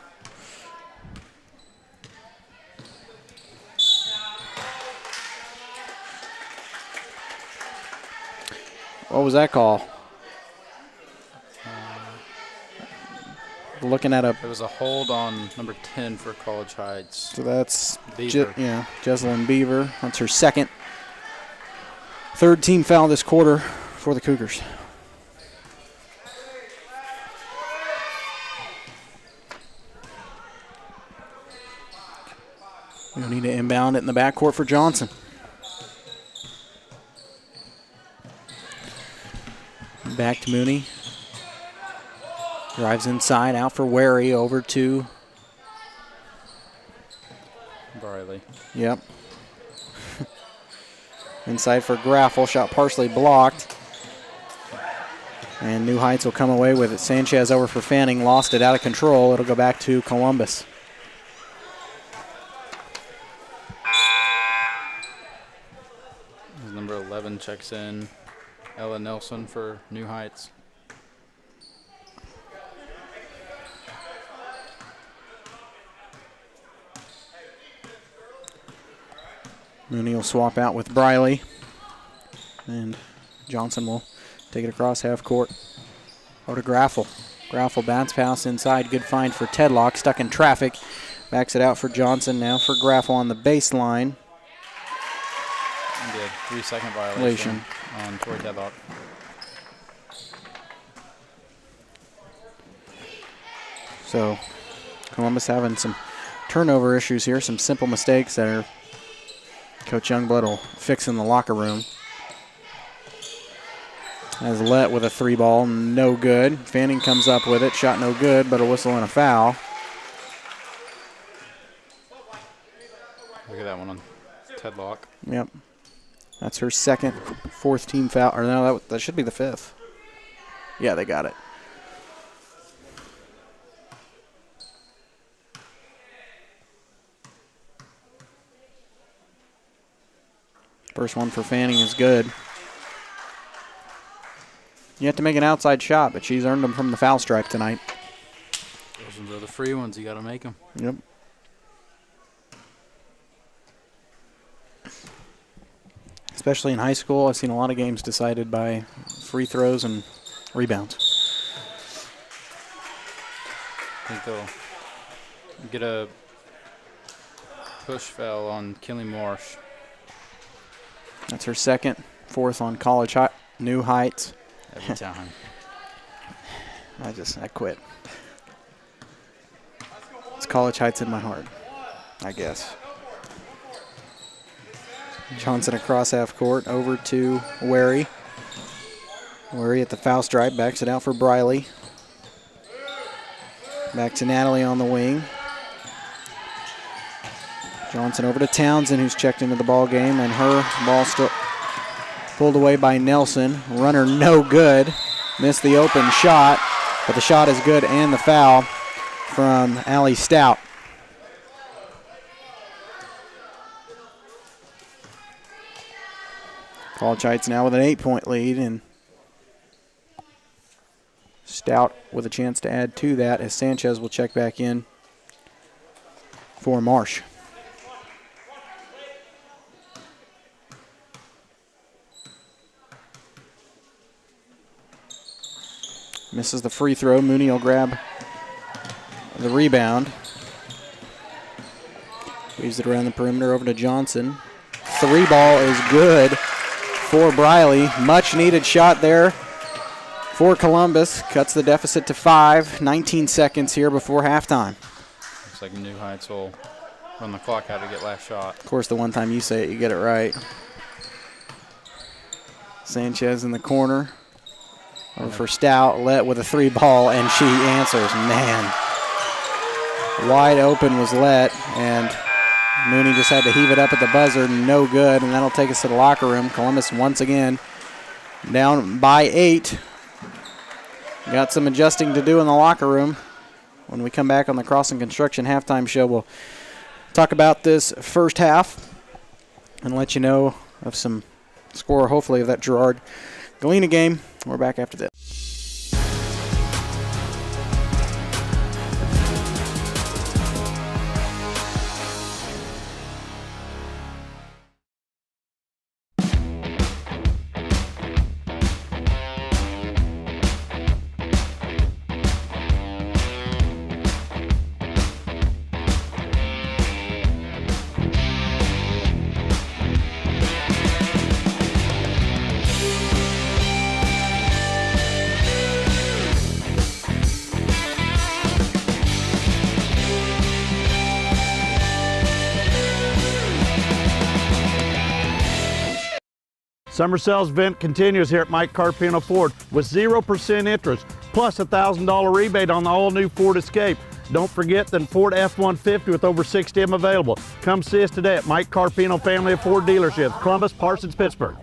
What was that call? Looking at It was a hold on number 10 for College Heights. So that's Beaver. Jesselyn Beaver. That's her second. Third team foul this quarter for the Cougars. We'll need to inbound it in the backcourt for Johnson. Back to Mooney. Drives inside, out for Wary, over to Briley. Yep. Inside for Graffel, shot partially blocked. And New Heights will come away with it. Sanchez over for Fanning, lost it out of control. It'll go back to Columbus. Number 11 checks in. Ella Nelson for New Heights. Mooney will swap out with Briley. And Johnson will take it across half court. Over to Graffel. Graffel bounce pass inside. Good find for Tedlock. Stuck in traffic. Backs it out for Johnson. Now for Graffel on the baseline. And a 3-second violation on Tori Tedlock. So Columbus having some turnover issues here. Some simple mistakes that are Coach Youngblood will fix in the locker room. As Lett with a 3-ball, no good. Fanning comes up with it, shot no good, but a whistle and a foul. Look at that one on Tedlock. Yep. That's her second, fourth team foul. Or no, that should be the 5th. Yeah, they got it. First one for Fanning is good. You have to make an outside shot, but she's earned them from the foul stripe tonight. Those are the free ones. You got to make them. Yep. Especially in high school, I've seen a lot of games decided by free throws and rebounds. I think they'll get a push foul on Kelly Marsh. That's her second, fourth on New Heights. Every time. I quit. It's College Heights in my heart, I guess. Johnson across half court, over to Wary. Wary at the foul stripe, backs it out for Briley. Back to Natalie on the wing. Johnson over to Townsend, who's checked into the ball game, and her ball still Pulled away by Nelson. Runner no good. Missed the open shot, but the shot is good and the foul from Allie Stout. Colchites now with an 8-point lead, and Stout with a chance to add to that as Sanchez will check back in for Marsh. Misses the free throw. Mooney will grab the rebound. Weaves it around the perimeter over to Johnson. 3 ball is good for Briley. Much needed shot there for Columbus. Cuts the deficit to 5. 19 seconds here before halftime. Looks like New Heights will run the clock out to get last shot. Of course, the one time you say it, you get it right. Sanchez in the corner. Over for Stout. Let with a 3 ball, and she answers. Man. Wide open was Let, and Mooney just had to heave it up at the buzzer. No good, and that'll take us to the locker room. Columbus once again down by 8. Got some adjusting to do in the locker room. When we come back on the Crossing Construction halftime show, we'll talk about this first half and let you know of some score, hopefully, of that Girard Galena game. We're back after this. Summer sales event continues here at Mike Carpino Ford with 0% interest, plus a $1,000 rebate on the all-new Ford Escape. Don't forget the Ford F-150 with over 60 of them available. Come see us today at Mike Carpino Family of Ford Dealerships, Columbus, Parsons, Pittsburgh.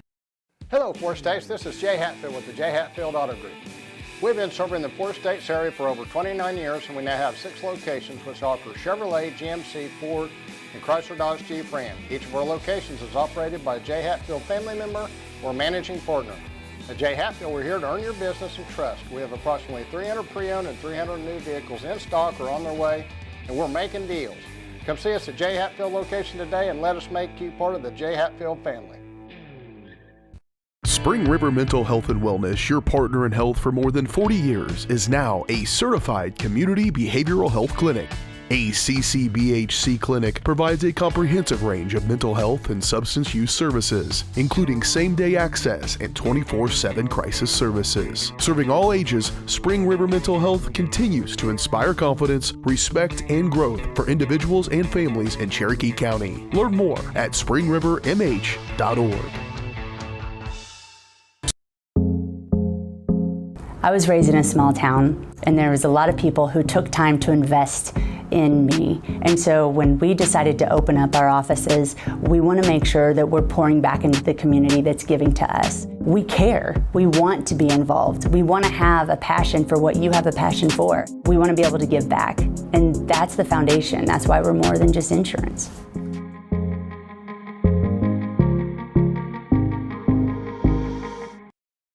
Hello, Four States. This is Jay Hatfield with the Jay Hatfield Auto Group. We've been serving the Four States area for over 29 years, and we now have 6 locations which offer Chevrolet, GMC, Ford, and Chrysler Dodge Jeep Ram. Each of our locations is operated by a Jay Hatfield family member or managing partner. At Jay Hatfield, we're here to earn your business and trust. We have approximately 300 pre-owned and 300 new vehicles in stock or on their way, and we're making deals. Come see us at Jay Hatfield location today and let us make you part of the Jay Hatfield family. Spring River Mental Health and Wellness, your partner in health for more than 40 years, is now a certified community behavioral health clinic. A CCBHC clinic provides a comprehensive range of mental health and substance use services, including same-day access and 24/7 crisis services. Serving all ages, Spring River Mental Health continues to inspire confidence, respect, and growth for individuals and families in Cherokee County. Learn more at springrivermh.org. I was raised in a small town, and there was a lot of people who took time to invest in me. And so when we decided to open up our offices, we want to make sure that we're pouring back into the community that's giving to us. We care. We want to be involved. We want to have a passion for what you have a passion for. We want to be able to give back. And that's the foundation. That's why we're more than just insurance.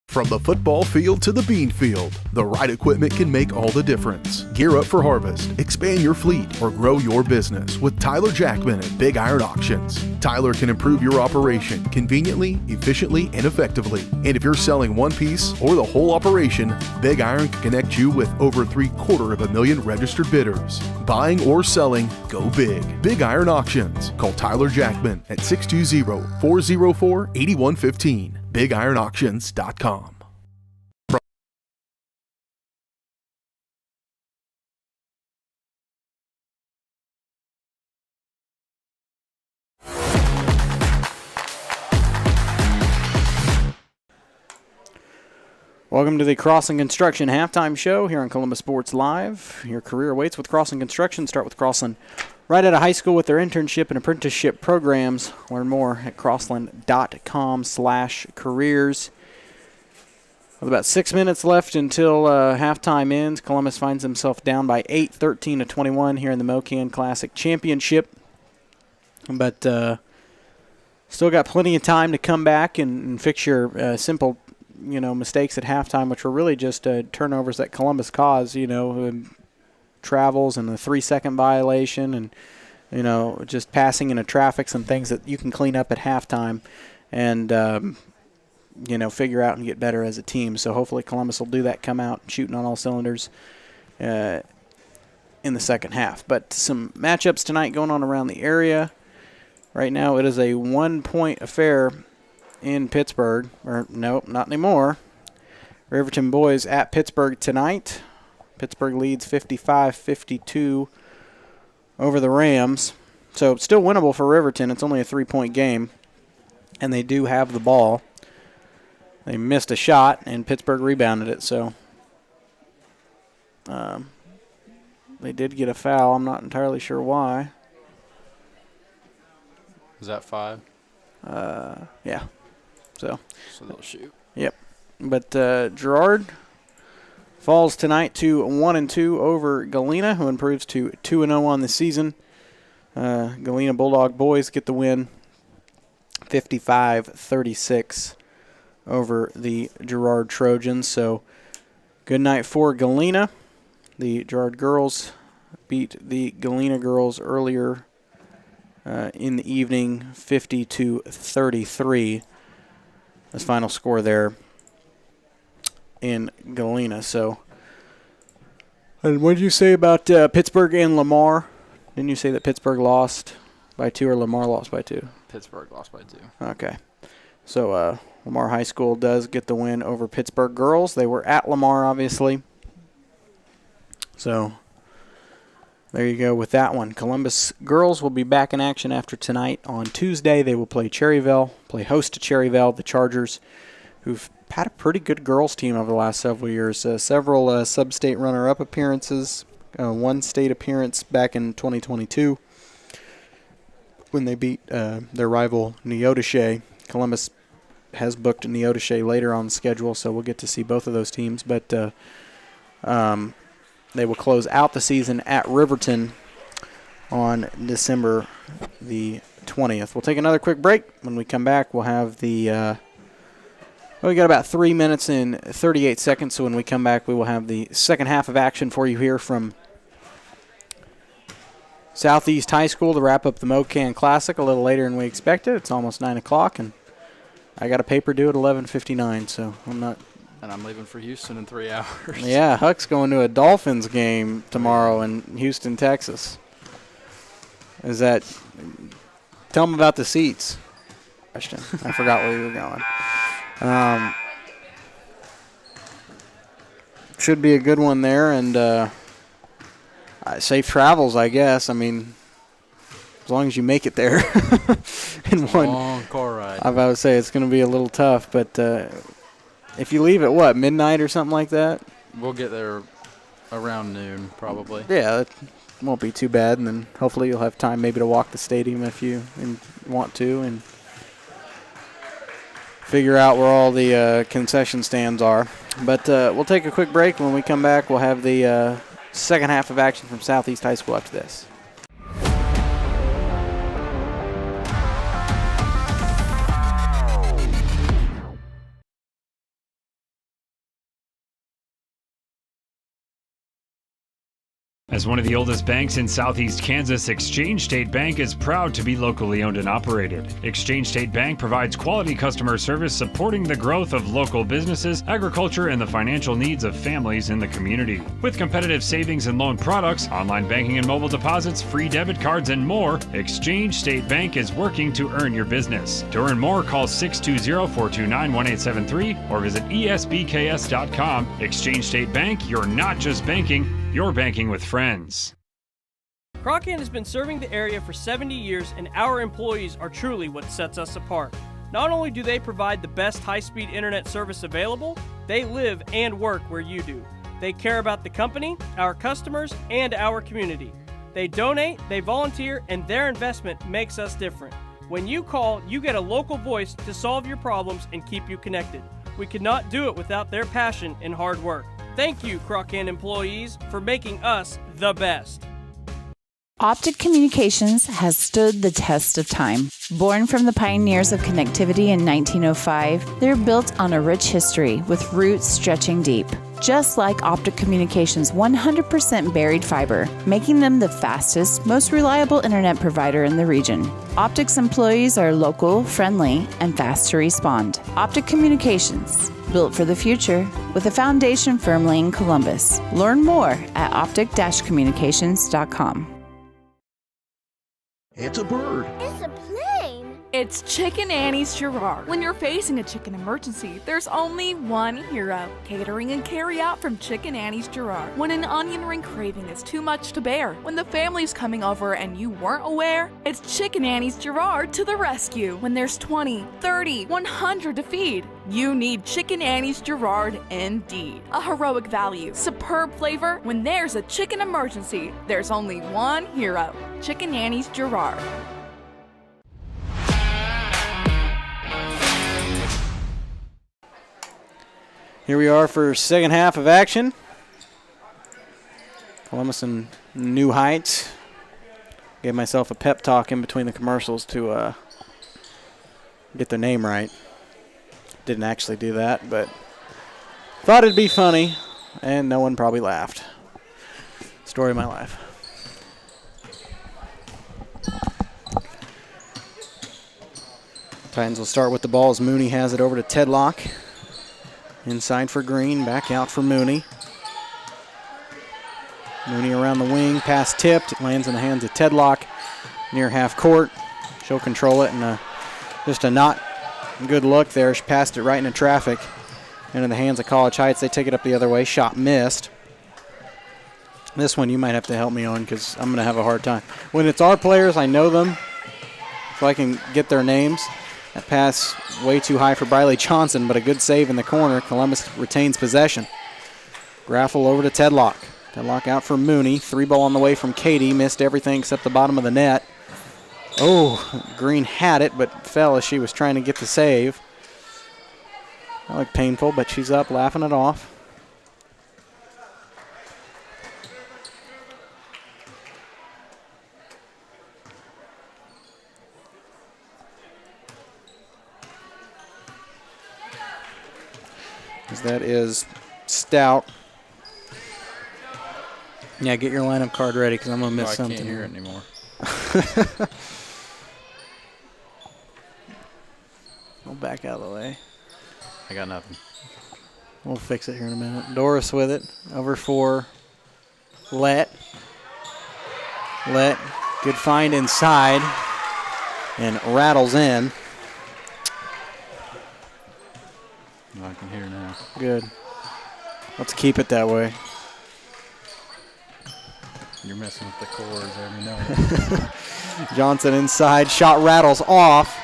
From the football field to the bean field, the right equipment can make all the difference. Gear up for harvest, expand your fleet, or grow your business with Tyler Jackman at Big Iron Auctions. Tyler can improve your operation conveniently, efficiently, and effectively. And if you're selling one piece or the whole operation, Big Iron can connect you with over 750,000 registered bidders. Buying or selling, go big. Big Iron Auctions. Call Tyler Jackman at 620-404-8115. BigIronAuctions.com. Welcome to the Crossing Construction halftime show here on Columbus Sports Live. Your career awaits with Crossing Construction. Start with Crossing right out of high school with their internship and apprenticeship programs. Learn more at crossland.com/careers. With about 6 minutes left until halftime ends, Columbus finds himself down by 8, 13-21 here in the MOKAN Classic Championship. But still got plenty of time to come back and fix your simple, mistakes at halftime, which were really just turnovers that Columbus caused, travels and a 3-second violation and, just passing into traffic, some things that you can clean up at halftime and, figure out and get better as a team. So hopefully Columbus will do that, come out shooting on all cylinders in the second half. But some matchups tonight going on around the area. Right now it is a 1-point affair in Pittsburgh. Or no, not anymore. Riverton boys at Pittsburgh tonight. Pittsburgh leads 55-52 over the Rams. So still winnable for Riverton. It's only a 3-point game. And they do have the ball. They missed a shot, and Pittsburgh rebounded it. So they did get a foul. I'm not entirely sure why. Is that 5? Yeah. So they'll shoot. Yep. But Girard falls tonight to 1-2 over Galena, who improves to 2-0 on the season. Galena Bulldog boys get the win, 55-36 over the Girard Trojans. So good night for Galena. The Girard girls beat the Galena girls earlier in the evening, 50-33. That's final score there in Galena. So, and what did you say about Pittsburgh and Lamar? Didn't you say that Pittsburgh lost by 2 or Lamar lost by 2? Pittsburgh lost by 2. Okay. So Lamar High School does get the win over Pittsburgh girls. They were at Lamar, obviously. So there you go with that one. Columbus girls will be back in action after tonight. On Tuesday, they will play Cherryville, play host to Cherryville, the Chargers, who've had a pretty good girls team over the last several years. Several sub-state runner-up appearances, one state appearance back in 2022 when they beat their rival Neodesha. Columbus has booked Neodesha later on the schedule, so we'll get to see both of those teams. But they will close out the season at Riverton on December the 20th. We'll take another quick break. When we come back, we'll have the we got about 3 minutes and 38 seconds, so when we come back, we will have the second half of action for you here from Southeast High School to wrap up the MOKAN Classic a little later than we expected. It's almost 9 o'clock, and I got a paper due at 11:59, so I'm not. And I'm leaving for Houston in 3 hours. Yeah, Huck's going to a Dolphins game tomorrow in Houston, Texas. Is that? Tell them about the seats. Question. I forgot where you were going. Should be a good one there, and safe travels, I guess. I mean, as long as you make it there in one long car ride. I was about to say it's going to be a little tough, but if you leave at midnight or something like that? We'll get there around noon, probably. Yeah, it won't be too bad, and then hopefully you'll have time maybe to walk the stadium if you want to, and figure out where all the concession stands are. But we'll take a quick break. When we come back, we'll have the second half of action from Southeast High School after this. As one of the oldest banks in southeast Kansas, Exchange State Bank is proud to be locally owned and operated. Exchange State Bank provides quality customer service supporting the growth of local businesses, agriculture, and the financial needs of families in the community. With competitive savings and loan products, online banking and mobile deposits, free debit cards, and more, Exchange State Bank is working to earn your business. To earn more, call 620-429-1873 or visit esbks.com. Exchange State Bank, you're not just banking, you're banking with friends. Crocan has been serving the area for 70 years, and our employees are truly what sets us apart. Not only do they provide the best high-speed internet service available, they live and work where you do. They care about the company, our customers, and our community. They donate, they volunteer, and their investment makes us different. When you call, you get a local voice to solve your problems and keep you connected. We could not do it without their passion and hard work. Thank you, Crocan employees, for making us the best. Optic Communications has stood the test of time. Born from the pioneers of connectivity in 1905, they're built on a rich history with roots stretching deep. Just like Optic Communications' 100% buried fiber, making them the fastest, most reliable internet provider in the region. Optic's employees are local, friendly, and fast to respond. Optic Communications, built for the future, with a foundation firmly in Columbus. Learn more at optic-communications.com. It's a bird. It's a plane. It's Chicken Annie's Girard. When you're facing a chicken emergency, there's only one hero. Catering and carry out from Chicken Annie's Girard. When an onion ring craving is too much to bear, when the family's coming over and you weren't aware, it's Chicken Annie's Girard to the rescue. When there's 20, 30, 100 to feed, you need Chicken Annie's Girard indeed. A heroic value, superb flavor. When there's a chicken emergency, there's only one hero. Chicken Annie's Girard. Here we are for second half of action. Columbus and New Heights. Gave myself a pep talk in between the commercials to get their name right. Didn't actually do that, but thought it'd be funny, and no one probably laughed. Story of my life. Titans will start with the ball as Mooney has it over to Tedlock. Inside for Green, back out for Mooney. Mooney around the wing, pass tipped, lands in the hands of Tedlock near half court. She'll control it, and just a not good look there. She passed it right into traffic. Into the hands of College Heights. They take it up the other way. Shot missed. This one you might have to help me on because I'm going to have a hard time. When it's our players, I know them, so I can get their names. That pass way too high for Briley Johnson, but a good save in the corner. Columbus retains possession. Graffel over to Tedlock. Tedlock out for Mooney. 3-ball on the way from Katie. Missed everything except the bottom of the net. Oh, Green had it, but fell as she was trying to get the save. That looked painful, but she's up, laughing it off. That is Stout. Yeah, get your lineup card ready because I'm going to miss something. I can't hear it anymore. I'll back out of the way. I got nothing. We'll fix it here in a minute. Doris with it. Over for Let. Let. Good find inside. And rattles in. I can hear now. Good. Let's keep it that way. You're messing with the cords every night. Johnson inside. Shot rattles off.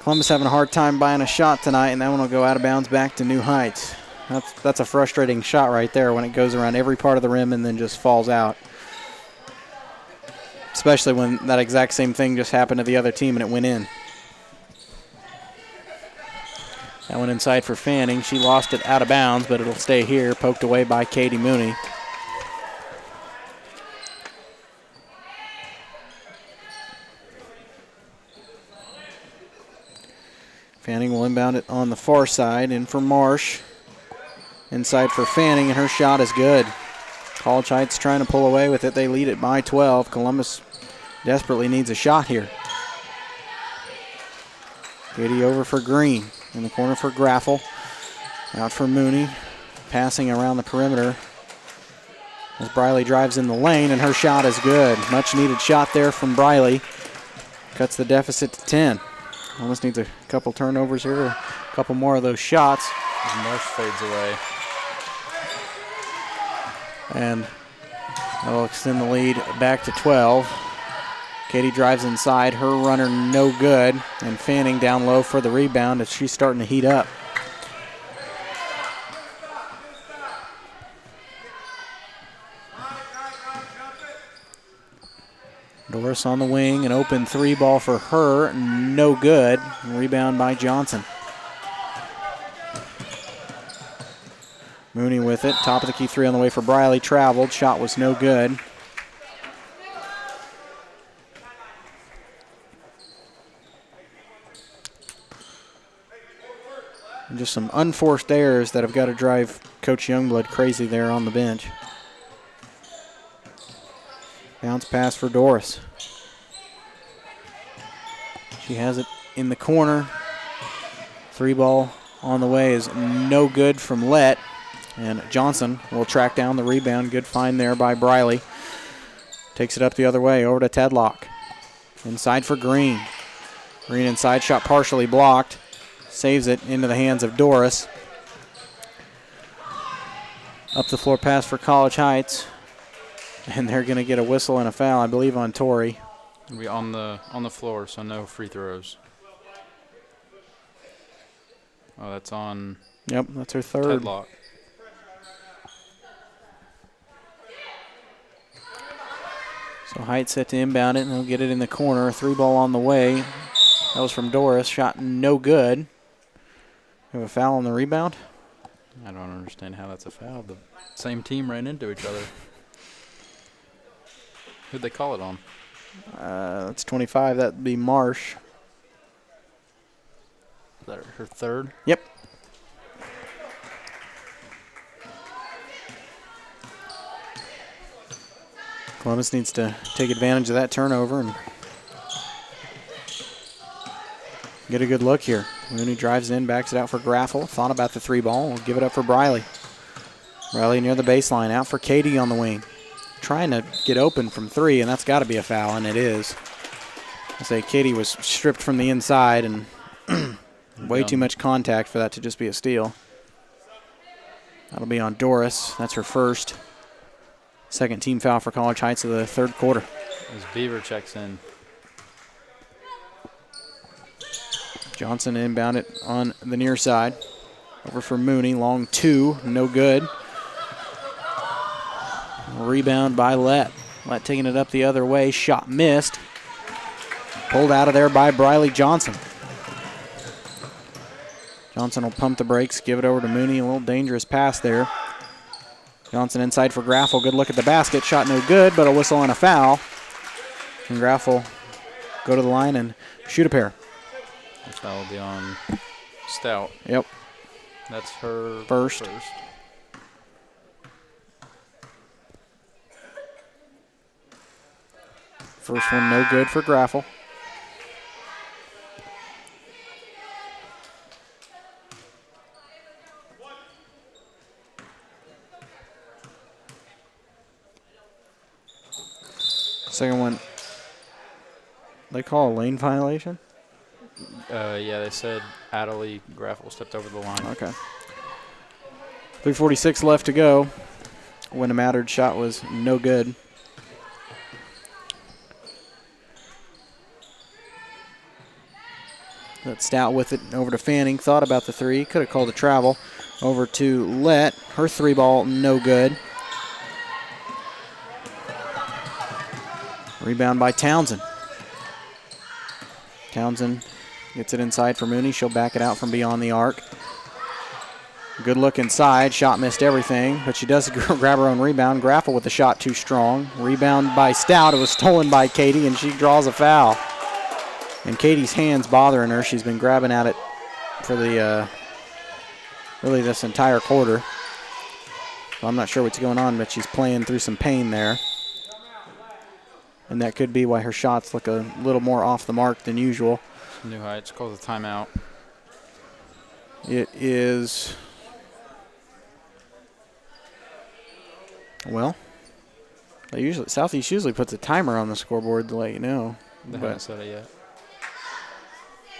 Columbus having a hard time buying a shot tonight, and that one will go out of bounds back to New Heights. That's a frustrating shot right there when it goes around every part of the rim and then just falls out. Especially when that exact same thing just happened to the other team and it went in. That one inside for Fanning. She lost it out of bounds, but it'll stay here. Poked away by Katie Mooney. Fanning will inbound it on the far side. In for Marsh. Inside for Fanning, and her shot is good. College Heights trying to pull away with it. They lead it by 12. Columbus desperately needs a shot here. Katie over for Green. In the corner for Graffel. Out for Mooney. Passing around the perimeter as Briley drives in the lane, and her shot is good. Much needed shot there from Briley. Cuts the deficit to 10. Almost needs a couple turnovers here, a couple more of those shots. Marsh fades away. And that'll extend the lead back to 12. Katie drives inside. Her runner no good. And Fanning down low for the rebound as she's starting to heat up. Doris on the wing, an open 3 ball for her, no good. Rebound by Johnson. Mooney with it, top of the key 3 on the way for Briley, traveled, shot was no good. And just some unforced errors that have got to drive Coach Youngblood crazy there on the bench. Bounce pass for Doris. She has it in the corner. 3 ball on the way is no good from Lett. And Johnson will track down the rebound. Good find there by Briley. Takes it up the other way over to Tedlock. Inside for Green. Green inside, shot partially blocked. Saves it into the hands of Doris. Up the floor pass for College Heights. And they're going to get a whistle and a foul, I believe, on Torrey. It'll be on the floor, so no free throws. Oh, that's on. Yep, that's her third. Tedlock. So Heights set to inbound it, and they'll get it in the corner. 3 ball on the way. That was from Doris. Shot no good. We have a foul on the rebound. I don't understand how that's a foul. The same team ran into each other. Who'd they call it on? That's 25. That'd be Marsh. Is that her third? Yep. Columbus needs to take advantage of that turnover and get a good look here. Mooney drives in, backs it out for Graffel. Thought about the 3 ball. We'll give it up for Briley. Briley near the baseline, out for Katie on the wing. Trying to get open from 3, and that's got to be a foul, and it is. I say Katie was stripped from the inside, and way too much contact for that to just be a steal. That'll be on Doris. That's her first. Second team foul for College Heights of the third quarter. As Beaver checks in. Johnson inbound it on the near side. Over for Mooney, long 2, no good. Rebound by Lett. Lett taking it up the other way, shot missed. Pulled out of there by Briley Johnson. Johnson will pump the brakes, give it over to Mooney. A little dangerous pass there. Johnson inside for Graffel. Good look at the basket. Shot no good, but a whistle and a foul. And Graffel go to the line and shoot a pair. The foul will be on Stout. Yep. That's her first. First one no good for Graffel. Second one, they call a lane violation? Yeah, they said Adelie Graffel stepped over the line. Okay. 3:46 left to go. When a mattered shot was no good. That Stout with it over to Fanning. Thought about the 3. Could have called a travel. Over to Lett. Her 3 ball no good. Rebound by Townsend. Townsend gets it inside for Mooney. She'll back it out from beyond the arc. Good look inside. Shot missed everything, but she does grab her own rebound. Graffel with the shot too strong. Rebound by Stout. It was stolen by Katie, and she draws a foul. And Katie's hand's bothering her. She's been grabbing at it for the really this entire quarter. So I'm not sure what's going on, but she's playing through some pain there. And that could be why her shots look a little more off the mark than usual. New Heights calls a timeout. It is, well, Southeast usually puts a timer on the scoreboard to let you know. They haven't said it yet.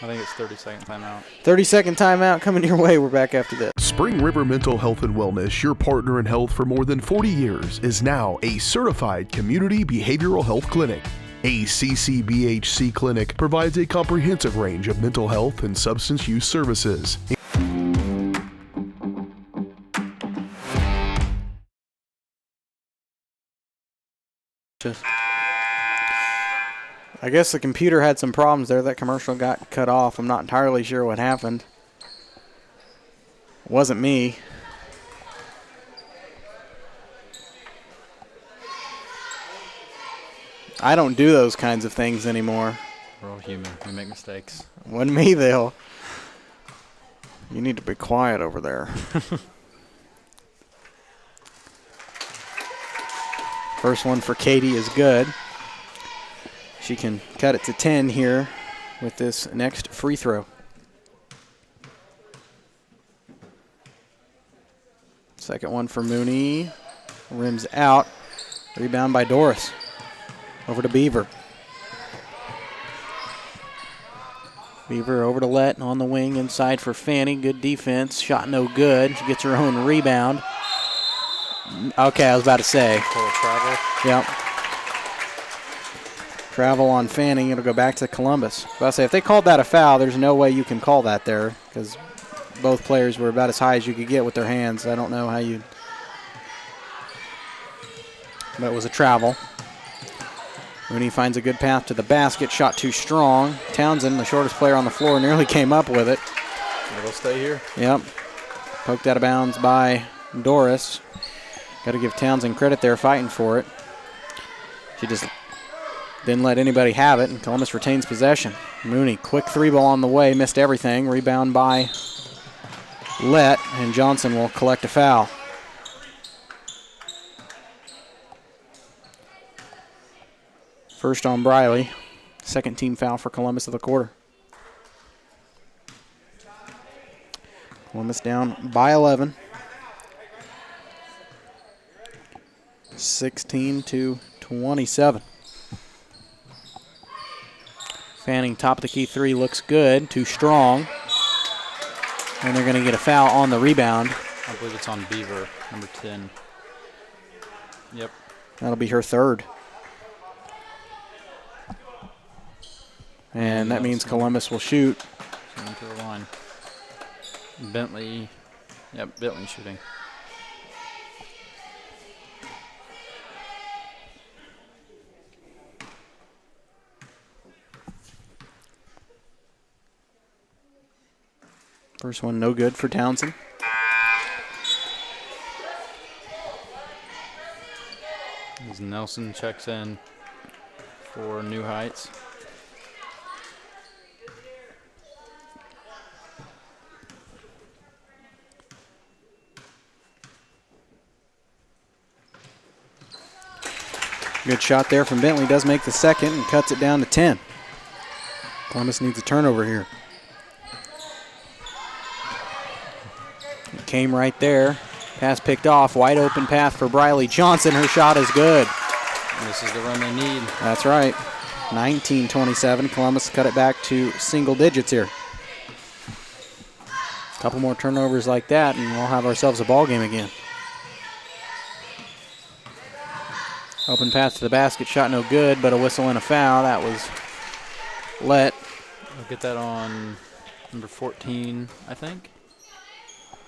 I think it's 30-second timeout. 30-second timeout coming your way. We're back after this. Spring River Mental Health and Wellness, your partner in health for more than 40 years, is now a certified community behavioral health clinic. A CCBHC clinic provides a comprehensive range of mental health and substance use services. I guess the computer had some problems there. That commercial got cut off. I'm not entirely sure what happened. It wasn't me. I don't do those kinds of things anymore. We're all human. We make mistakes. Wasn't me, though. You need to be quiet over there. First one for Katie is good. She can cut it to 10 here with this next free throw. Second one for Mooney. Rims out. Rebound by Doris. Over to Beaver. Beaver over to Lett on the wing inside for Fanny. Good defense. Shot no good. She gets her own rebound. Okay, I was about to say. Travel. Yep. Travel on Fanning. It'll go back to Columbus. I was about to say, if they called that a foul, there's no way you can call that there because both players were about as high as you could get with their hands. I don't know how you. That was a travel. Mooney finds a good path to the basket. Shot too strong. Townsend, the shortest player on the floor, nearly came up with it. It'll stay here. Yep. Poked out of bounds by Doris. Got to give Townsend credit there fighting for it. She just didn't let anybody have it, and Columbus retains possession. Mooney, quick three ball on the way, missed everything. Rebound by Lett, and Johnson will collect a foul. First on Briley. Second team foul for Columbus of the quarter. Columbus down by 11. 16-27. Fanning, top of the key three, looks good. Too strong. And they're going to get a foul on the rebound. I believe it's on Beaver, number 10. Yep. That'll be her third. And that means Columbus will shoot. Into the line. Bentley. Yep, Bentley shooting. First one no good for Townsend. As Nelson checks in for New Heights. Good shot there from Bentley. Does make the second and cuts it down to 10. Columbus needs a turnover here. It came right there. Pass picked off. Wide open path for Briley Johnson. Her shot is good. And this is the run they need. That's right. 19-27. Columbus cut it back to single digits here. A couple more turnovers like that, and we'll have ourselves a ball game again. Open pass to the basket, shot no good, but a whistle and a foul. That was Lett. We'll get that on number 14, I think.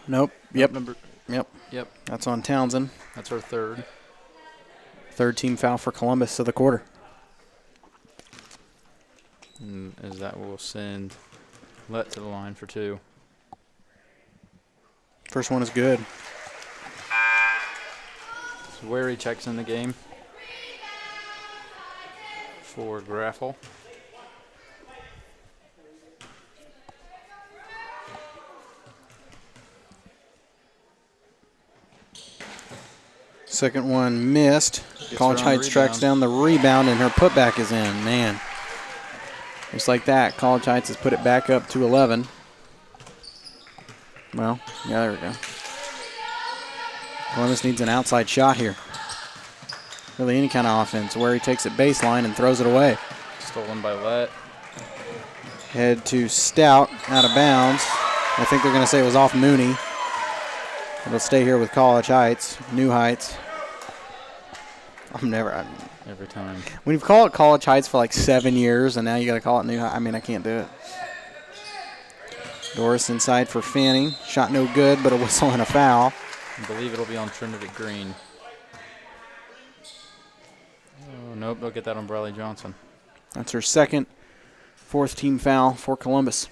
Nope. Yep. Yep. That's on Townsend. That's our third. Third team foul for Columbus of the quarter. And as that will send Lett to the line for two. First one is good. So Wary checks in the game for Graffel. Second one missed. College Heights tracks down the rebound, and her putback is in. Man. Just like that, College Heights has put it back up to 11. Well, yeah, there we go. Columbus needs an outside shot here. Really any kind of offense where he takes it baseline and throws it away. Stolen by Lett. Head to Stout, out of bounds. I think they're going to say it was off Mooney. It'll stay here with College Heights, New Heights. Every time. When you've called it College Heights for like 7 years, and now you got to call it New Heights. I mean, I can't do it. Doris inside for Fanning. Shot no good, but a whistle and a foul. I believe it'll be on Trinity Green. Oh, nope, they'll get that on Briley Johnson. That's her second, fourth team foul for Columbus.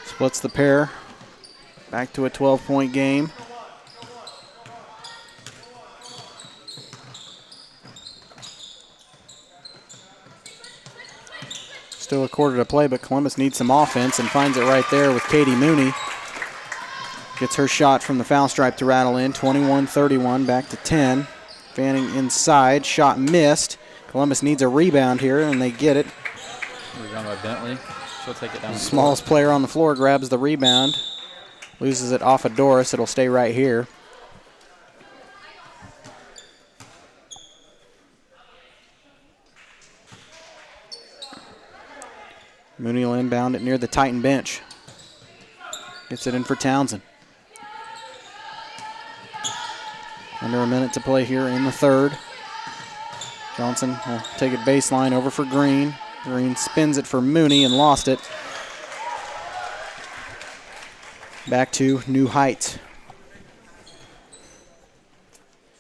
Splits the pair. Back to a 12-point game. Still a quarter to play, but Columbus needs some offense and finds it right there with Katie Mooney. Gets her shot from the foul stripe to rattle in. 21-31, back to 10. Fanning inside, shot missed. Columbus needs a rebound here, and they get it. Rebound by Bentley. She'll take it down. The smallest player on the floor grabs the rebound. Loses it off of Doris. It'll stay right here. Mooney will inbound it near the Titan bench. Gets it in for Townsend. Under a minute to play here in the third. Johnson will take it baseline over for Green. Green spins it for Mooney and lost it. Back to New Heights.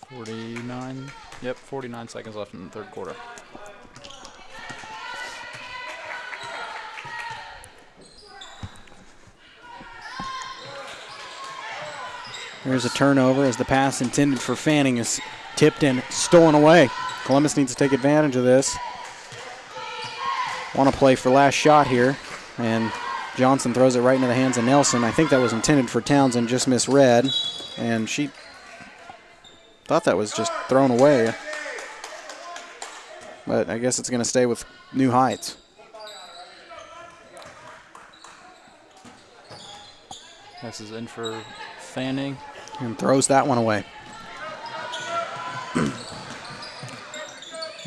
49. Yep, 49 seconds left in the third quarter. There's a turnover as the pass intended for Fanning is tipped and stolen away. Columbus needs to take advantage of this. Want to play for last shot here, and Johnson throws it right into the hands of Nelson. I think that was intended for Townsend, just misread, and she thought that was just thrown away. But I guess it's going to stay with New Heights. This is in for Fanning. And throws that one away.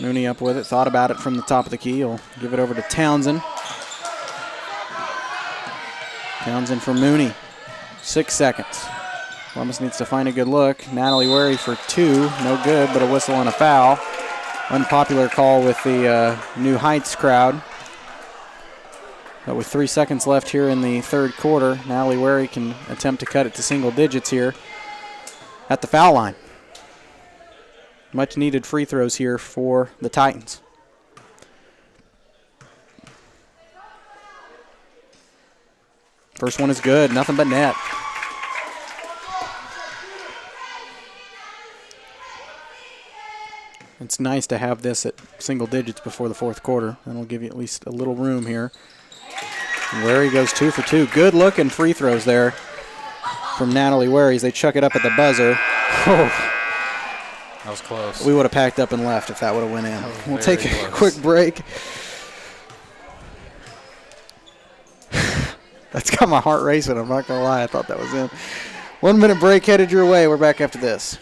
Mooney up with it, thought about it from the top of the key. He'll give it over to Townsend. Townsend for Mooney. 6 seconds. Columbus needs to find a good look. Natalie Wary for 2. No good, but a whistle and a foul. Unpopular call with the New Heights crowd. But with 3 seconds left here in the third quarter, Natalie Wary can attempt to cut it to single digits here at the foul line. Much needed free throws here for the Titans. First one is good, nothing but net. It's nice to have this at single digits before the fourth quarter. That'll give you at least a little room here. And Wary goes 2 for 2. Good looking free throws there from Natalie Wary as they chuck it up at the buzzer. Oh. That was close. We would have packed up and left if that would have went in. We'll take a quick break. That's got my heart racing. I'm not going to lie. I thought that was in. 1 minute break headed your way. We're back after this.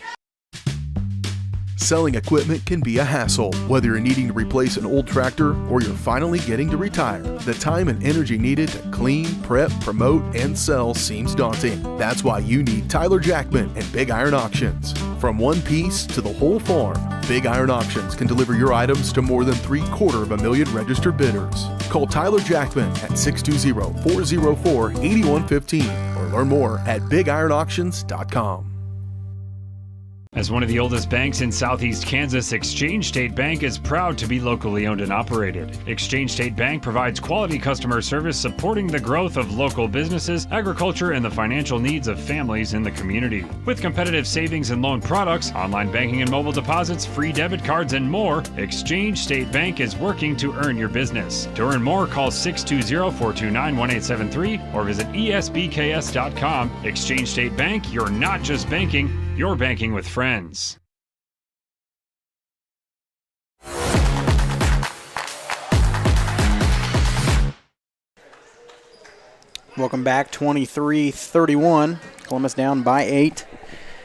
Selling equipment can be a hassle. Whether you're needing to replace an old tractor or you're finally getting to retire, the time and energy needed to clean, prep, promote, and sell seems daunting. That's why you need Tyler Jackman and Big Iron Auctions. From one piece to the whole farm, Big Iron Auctions can deliver your items to more than 750,000 registered bidders. Call Tyler Jackman at 620-404-8115 or learn more at bigironauctions.com. As one of the oldest banks in Southeast Kansas, Exchange State Bank is proud to be locally owned and operated. Exchange State Bank provides quality customer service supporting the growth of local businesses, agriculture, and the financial needs of families in the community. With competitive savings and loan products, online banking and mobile deposits, free debit cards, and more, Exchange State Bank is working to earn your business. To earn more, call 620-429-1873 or visit esbks.com. Exchange State Bank, you're not just banking, you're banking with friends. Welcome back, 23-31. Columbus down by 8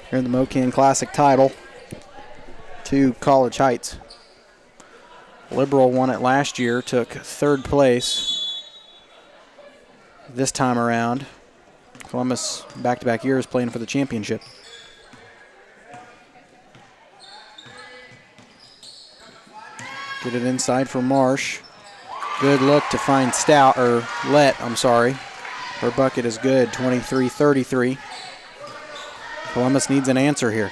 here in the MOKAN Classic title to College Heights. Liberal won it last year, took third place this time around. Columbus back-to-back years playing for the championship. Get it inside for Marsh. Good look to find Lett, I'm sorry. Her bucket is good, 23-33. Columbus needs an answer here.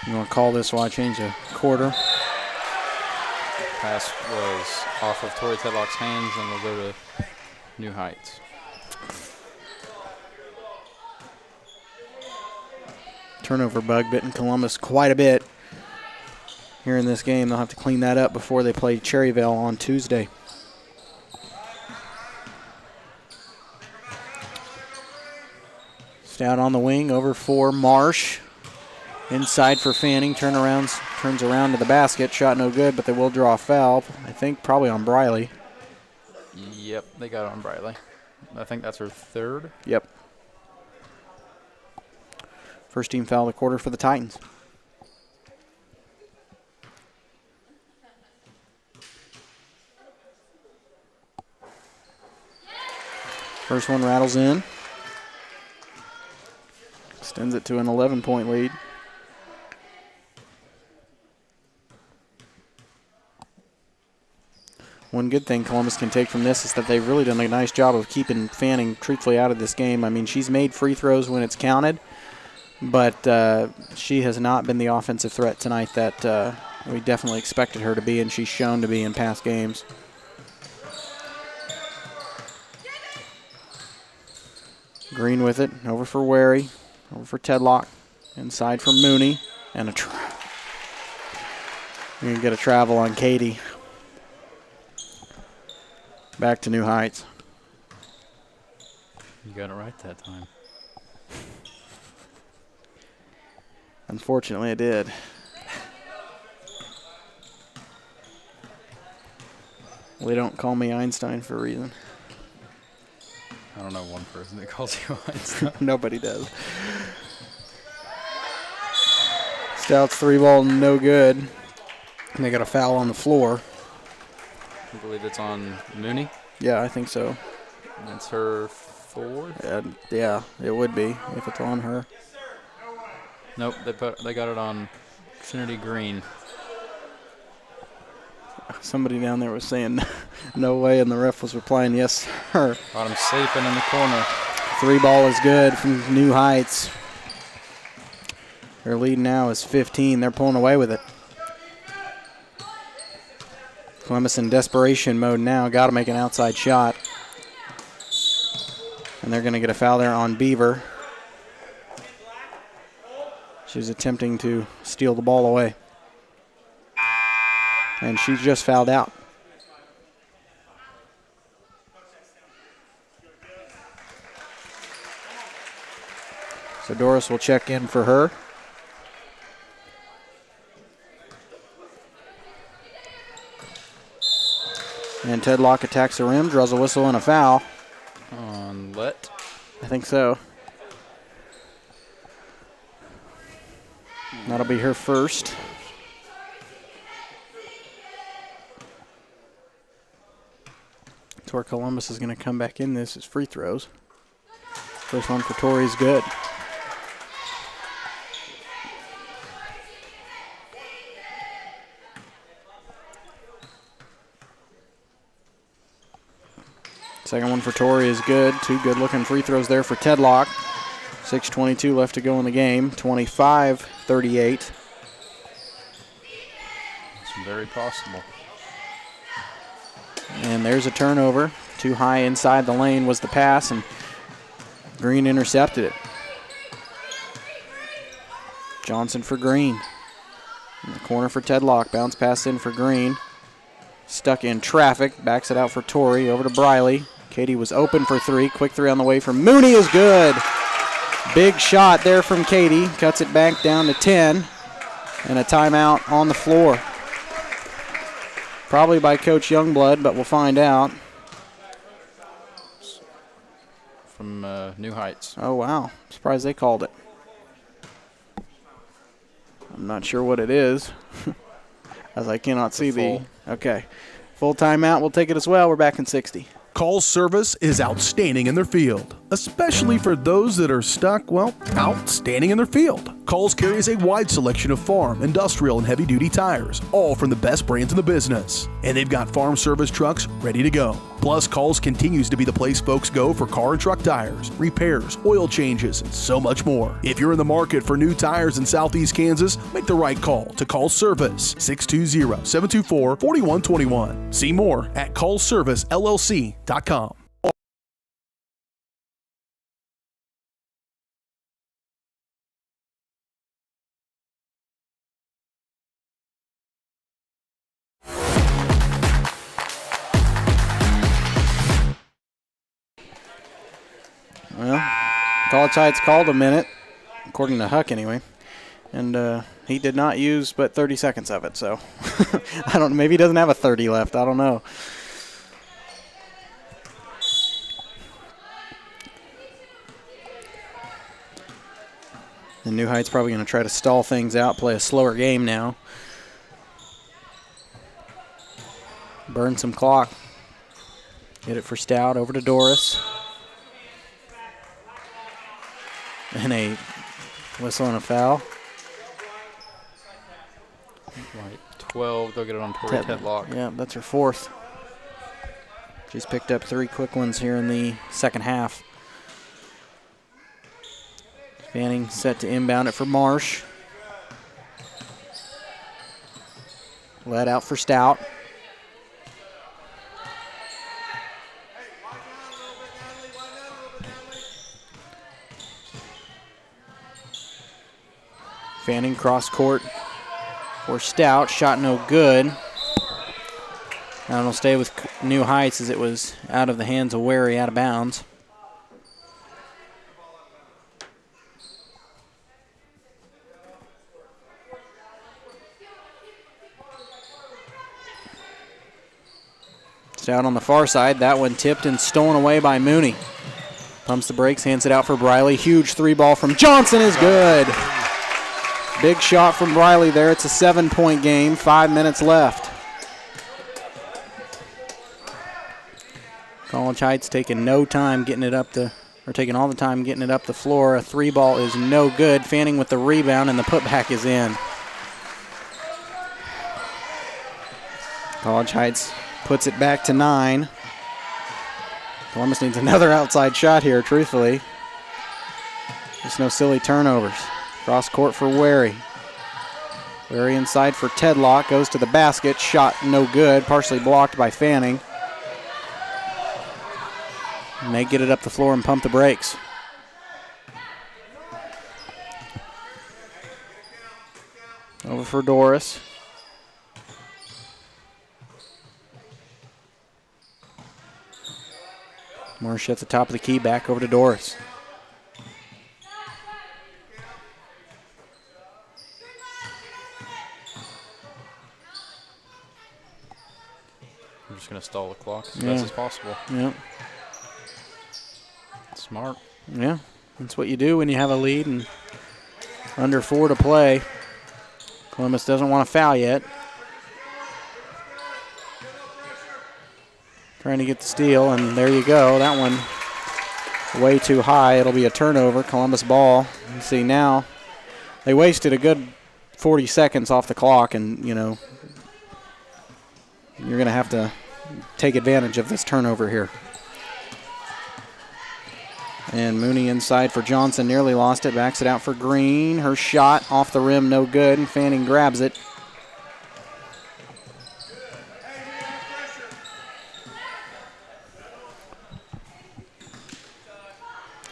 You want to call this while I change the quarter? Pass was off of Tori Tedlock's hands and will go to New Heights. Turnover bug bitten Columbus quite a bit here in this game. They'll have to clean that up before they play Cherryvale on Tuesday. Stout on the wing, over for Marsh. Inside for Fanning, turns around to the basket. Shot no good, but they will draw a foul. I think probably on Briley. Yep, they got it on Briley. I think that's her third. Yep. First team foul of the quarter for the Titans. First one rattles in. Extends it to an 11-point lead. One good thing Columbus can take from this is that they've really done a nice job of keeping Fanning truthfully out of this game. I mean, she's made free throws when it's counted, but she has not been the offensive threat tonight that we definitely expected her to be, and she's shown to be in past games. Green with it, over for Wary, over for Tedlock, inside for Mooney, and you're going to get a travel on Katie. Back to New Heights. You got it right that time. Unfortunately, I did. They don't call me Einstein for a reason. I don't know one person that calls you Einstein. Nobody does. Stout's three ball, no good. And they got a foul on the floor. I believe it's on Mooney. Yeah, I think so. That's her fourth? Yeah, it would be if it's on her. Nope, they got it on Trinity Green. Somebody down there was saying no way, and the ref was replying, yes, sir. Got him sleeping in the corner. Three ball is good from New Heights. Their lead now is 15. They're pulling away with it. Columbus in desperation mode now. Got to make an outside shot. And they're going to get a foul there on Beaver. She's attempting to steal the ball away. And she's just fouled out. So Doris will check in for her. And Tedlock attacks the rim, draws a whistle and a foul. On Lett? I think so. That'll be her first. That's where Columbus is going to come back in. This is free throws. First one for Tori is good. Second one for Tori is good. Two good-looking free throws there for Tedlock. 6:22 left to go in the game. 25-38. It's very possible. And there's a turnover. Too high inside the lane was the pass, and Green intercepted it. Johnson for Green. In the corner for Tedlock. Bounce pass in for Green. Stuck in traffic. Backs it out for Tori. Over to Briley. Katie was open for three. Quick three on the way from Mooney is good. Big shot there from Katie. Cuts it back down to 10. And a timeout on the floor. Probably by Coach Youngblood, but we'll find out. From New Heights. Oh, wow. Surprised they called it. I'm not sure what it is, as I cannot see the. Okay. Full timeout. We'll take it as well. We're back in 60. Call's service is outstanding in their field, especially for those that are stuck, well, outstanding in their field. Call's carries a wide selection of farm, industrial, and heavy-duty tires, all from the best brands in the business. And they've got farm service trucks ready to go. Plus, Call's continues to be the place folks go for car and truck tires, repairs, oil changes, and so much more. If you're in the market for new tires in Southeast Kansas, make the right call to Call's Service, 620-724-4121. See more at callservicellc.com. Well, College Heights called a minute, according to Huck anyway, and he did not use but 30 seconds of it, so I don't know, maybe he doesn't have a 30 left, I don't know. And New Heights probably going to try to stall things out, play a slower game now. Burn some clock. Get it for Stout, over to Doris. And a whistle and a foul. Right, 12, they'll get it on Tori Tedlock. Yeah, that's her fourth. She's picked up 3 quick ones here in the second half. Fanning set to inbound it for Marsh. Let out for Stout. Fanning cross court for Stout. Shot no good. Now it'll stay with New Heights as it was out of the hands of Wary, out of bounds. Stout on the far side. That one tipped and stolen away by Mooney. Pumps the brakes, hands it out for Briley. Huge 3-ball from Johnson is good. Big shot from Briley there. It's a 7-point game, 5 minutes left. College Heights taking no time getting it up taking all the time getting it up the floor. A 3-ball is no good. Fanning with the rebound and the putback is in. College Heights puts it back to 9. Columbus needs another outside shot here, truthfully. Just no silly turnovers. Cross court for Wary. Wary inside for Tedlock. Goes to the basket. Shot no good. Partially blocked by Fanning. And they get it up the floor and pump the brakes. Over for Doris. Marsh at the top of the key. Back over to Doris. I'm just going to stall the clock as fast as possible. Yeah. Smart. Yeah, that's what you do when you have a lead and under 4 to play. Columbus doesn't want to foul yet. Trying to get the steal, and there you go. That one way too high. It'll be a turnover. Columbus ball. You see now, they wasted a good 40 seconds off the clock, and, you know, you're going to have to take advantage of this turnover here. And Mooney inside for Johnson, nearly lost it, backs it out for Green. Her shot off the rim, no good, and Fanning grabs it.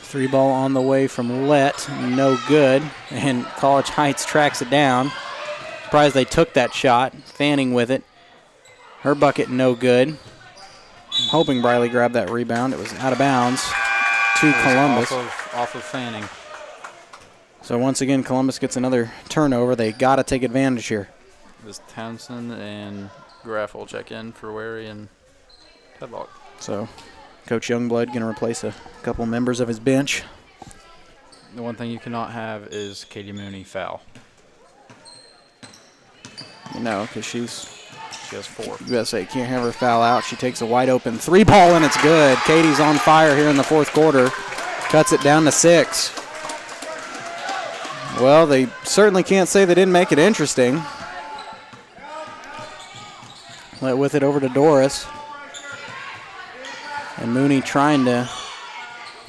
Three ball on the way from Lett, no good, and College Heights tracks it down. Surprised they took that shot. Fanning with it. Her bucket, no good. I'm hoping Briley grabbed that rebound. It was out of bounds to Columbus. Off of Fanning. So once again, Columbus gets another turnover. They got to take advantage here. This Townsend and Graff will check in for Wary and Tedlock. So Coach Youngblood going to replace a couple members of his bench. The one thing you cannot have is Katie Mooney foul. No, because she She has 4. You gotta say, can't have her foul out. She takes a wide open 3-ball, and it's good. Katie's on fire here in the fourth quarter. Cuts it down to 6. Well, they certainly can't say they didn't make it interesting. Let with it over to Doris. And Mooney trying to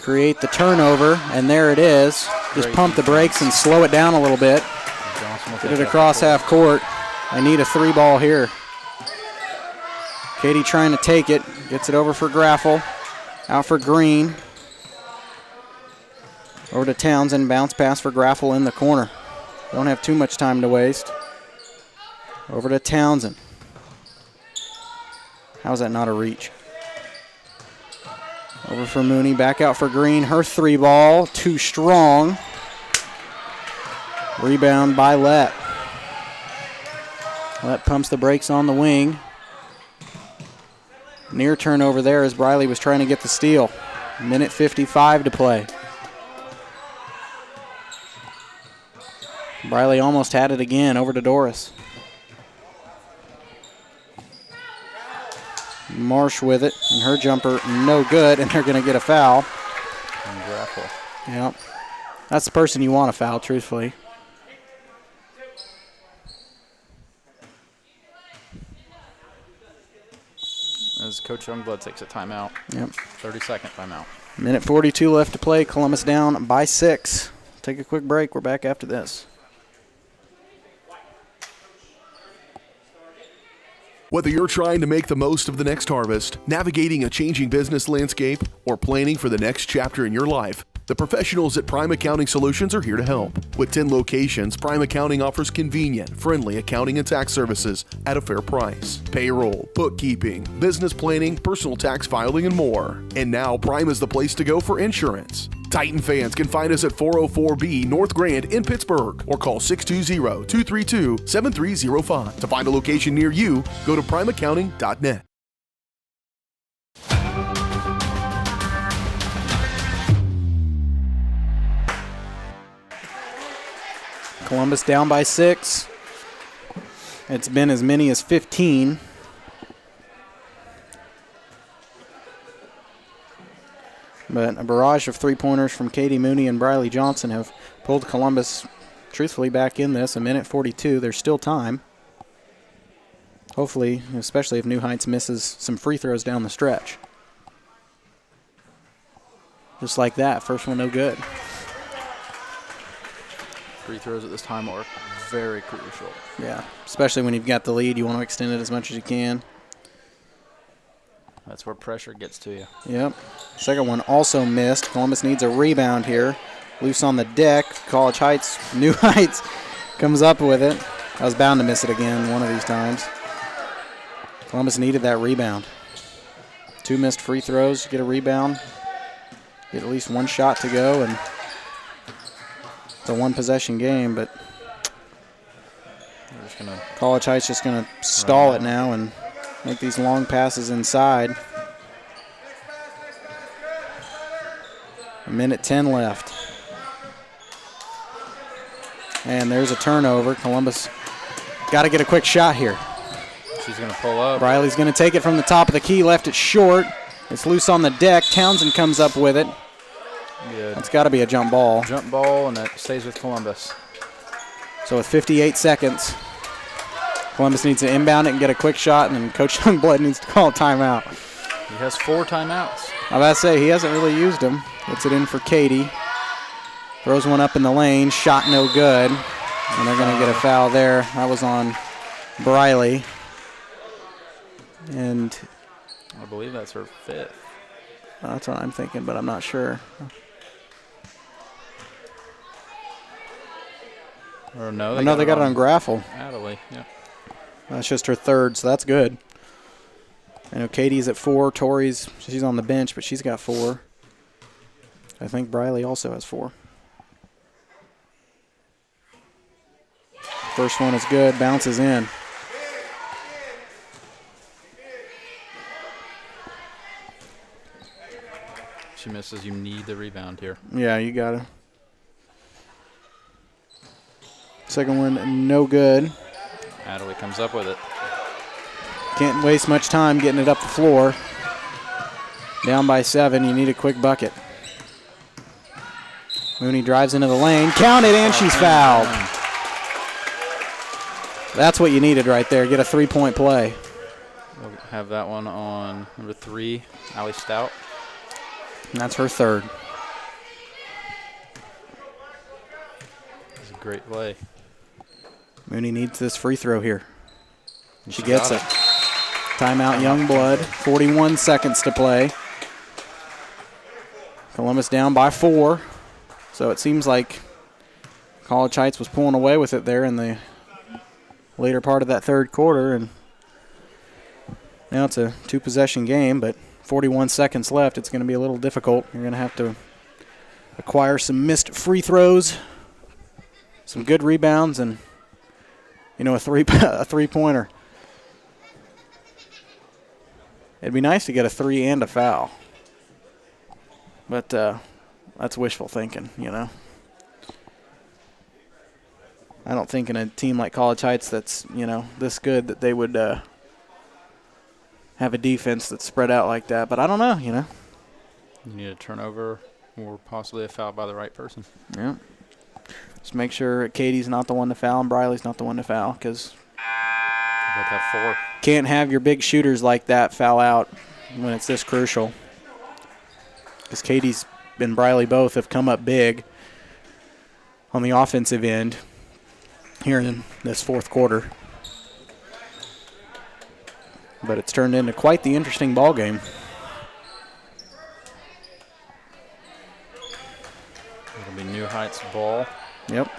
create the turnover, and there it is. Just pump the brakes and slow it down a little bit. Get it across half court. I need a 3-ball here. Katie trying to take it. Gets it over for Graffel. Out for Green. Over to Townsend. Bounce pass for Graffel in the corner. Don't have too much time to waste. Over to Townsend. How's that not a reach? Over for Mooney. Back out for Green. Her 3-ball. Too strong. Rebound by Lett. Lett pumps the brakes on the wing. Near turnover there as Briley was trying to get the steal. Minute 55 to play. Briley almost had it again. Over to Doris. Marsh with it, and her jumper no good, and they're going to get a foul. And Graffel. Yep. That's the person you want to foul, truthfully. As Coach Youngblood takes a timeout. Yep. 30-second timeout. Minute 42 left to play. Columbus down by 6. Take a quick break. We're back after this. Whether you're trying to make the most of the next harvest, navigating a changing business landscape, or planning for the next chapter in your life, the professionals at Prime Accounting Solutions are here to help. With 10 locations, Prime Accounting offers convenient, friendly accounting and tax services at a fair price. Payroll, bookkeeping, business planning, personal tax filing, and more. And now Prime is the place to go for insurance. Titan fans can find us at 404B North Grand in Pittsburgh or call 620-232-7305. To find a location near you, go to primeaccounting.net. Columbus down by 6. It's been as many as 15. But a barrage of 3-pointers from Katie Mooney and Briley Johnson have pulled Columbus, truthfully, back in this. A minute 42. There's still time. Hopefully, especially if New Heights misses some free throws down the stretch. Just like that. First one no good. Free throws at this time are very crucial. Yeah, especially when you've got the lead. You want to extend it as much as you can. That's where pressure gets to you. Yep. Second one also missed. Columbus needs a rebound here. Loose on the deck. College Heights, New Heights comes up with it. I was bound to miss it again one of these times. Columbus needed that rebound. 2 missed free throws. Get a rebound. Get at least one shot to go, and it's a one-possession game, but College Heights just going to stall it now and make these long passes inside. A minute 10 left. And there's a turnover. Columbus got to get a quick shot here. She's going to pull up. Briley's going to take it from the top of the key, left it short. It's loose on the deck. Townsend comes up with it. Good. It's got to be a jump ball. Jump ball, and that stays with Columbus. So with 58 seconds, Columbus needs to inbound it and get a quick shot, and then Coach Youngblood needs to call a timeout. He has 4 timeouts. I was about to say, he hasn't really used them. Gets it in for Katie. Throws one up in the lane. Shot no good. And they're going to get a foul there. That was on Briley. And I believe that's her 5th. That's what I'm thinking, but I'm not sure. Or no, they got it on Graffel. Adderley, yeah. That's just her 3rd, so that's good. I know Katie's at 4. Tori's, she's on the bench, but she's got 4. I think Briley also has 4. First one is good, bounces in. She misses, you need the rebound here. Yeah, you got it. Second one, no good. Adderley comes up with it. Can't waste much time getting it up the floor. Down by 7, you need a quick bucket. Mooney drives into the lane, counted, and she's fouled. That's what you needed right there, get a 3-point play. We'll have that one on number 3, Allie Stout. And that's her third. It's a great play. Mooney needs this free throw here. She gets it. Timeout Youngblood, 41 seconds to play. Columbus down by 4. So it seems like College Heights was pulling away with it there in the later part of that third quarter. And now it's a 2-possession game, but 41 seconds left. It's going to be a little difficult. You're going to have to acquire some missed free throws, some good rebounds, and, a three-pointer. It'd be nice to get a 3 and a foul. But that's wishful thinking, I don't think in a team like College Heights that's, this good that they would have a defense that's spread out like that. But I don't know, You need a turnover or possibly a foul by the right person. Yeah. Just make sure Katie's not the one to foul and Briley's not the one to foul, because both have 4. Can't have your big shooters like that foul out when it's this crucial. Because Katie's and Briley both have come up big on the offensive end here in this fourth quarter. But it's turned into quite the interesting ball game. It'll be New Heights ball. Yep.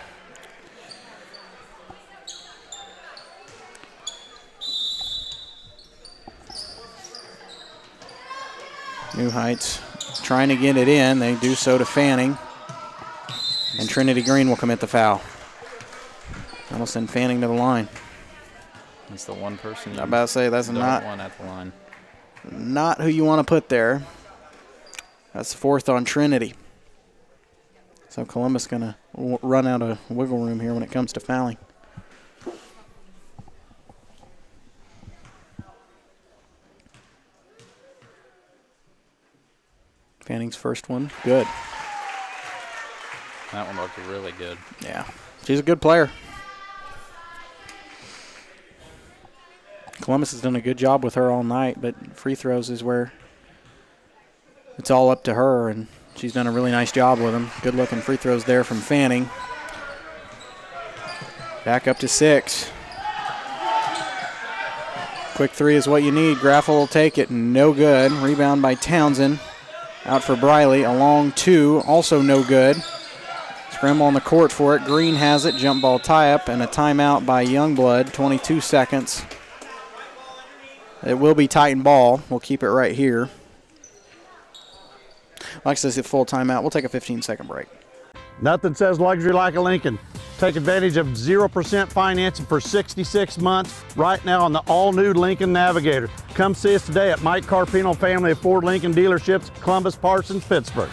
New Heights trying to get it in. They do so to Fanning. And Trinity Green will commit the foul. That'll send Fanning to the line. That's the one person. I'm about to say that's not one at the line. Not who you want to put there. That's 4th on Trinity. So Columbus going to run out of wiggle room here when it comes to fouling. Fanning's first one, good. That one looked really good. Yeah, she's a good player. Columbus has done a good job with her all night, but free throws is where it's all up to her, and she's done a really nice job with them. Good-looking free throws there from Fanning. Back up to 6. Quick 3 is what you need. Graffel will take it, no good. Rebound by Townsend. Out for Briley, a long 2, also no good. Scramble on the court for it. Green has it, jump ball tie-up, and a timeout by Youngblood, 22 seconds. It will be Titan ball. We'll keep it right here. Like I said, full timeout. We'll take a 15-second break. Nothing says luxury like a Lincoln. Take advantage of 0% financing for 66 months right now on the all-new Lincoln Navigator. Come see us today at Mike Carpino Family of Ford Lincoln Dealerships, Columbus, Parsons, Pittsburgh.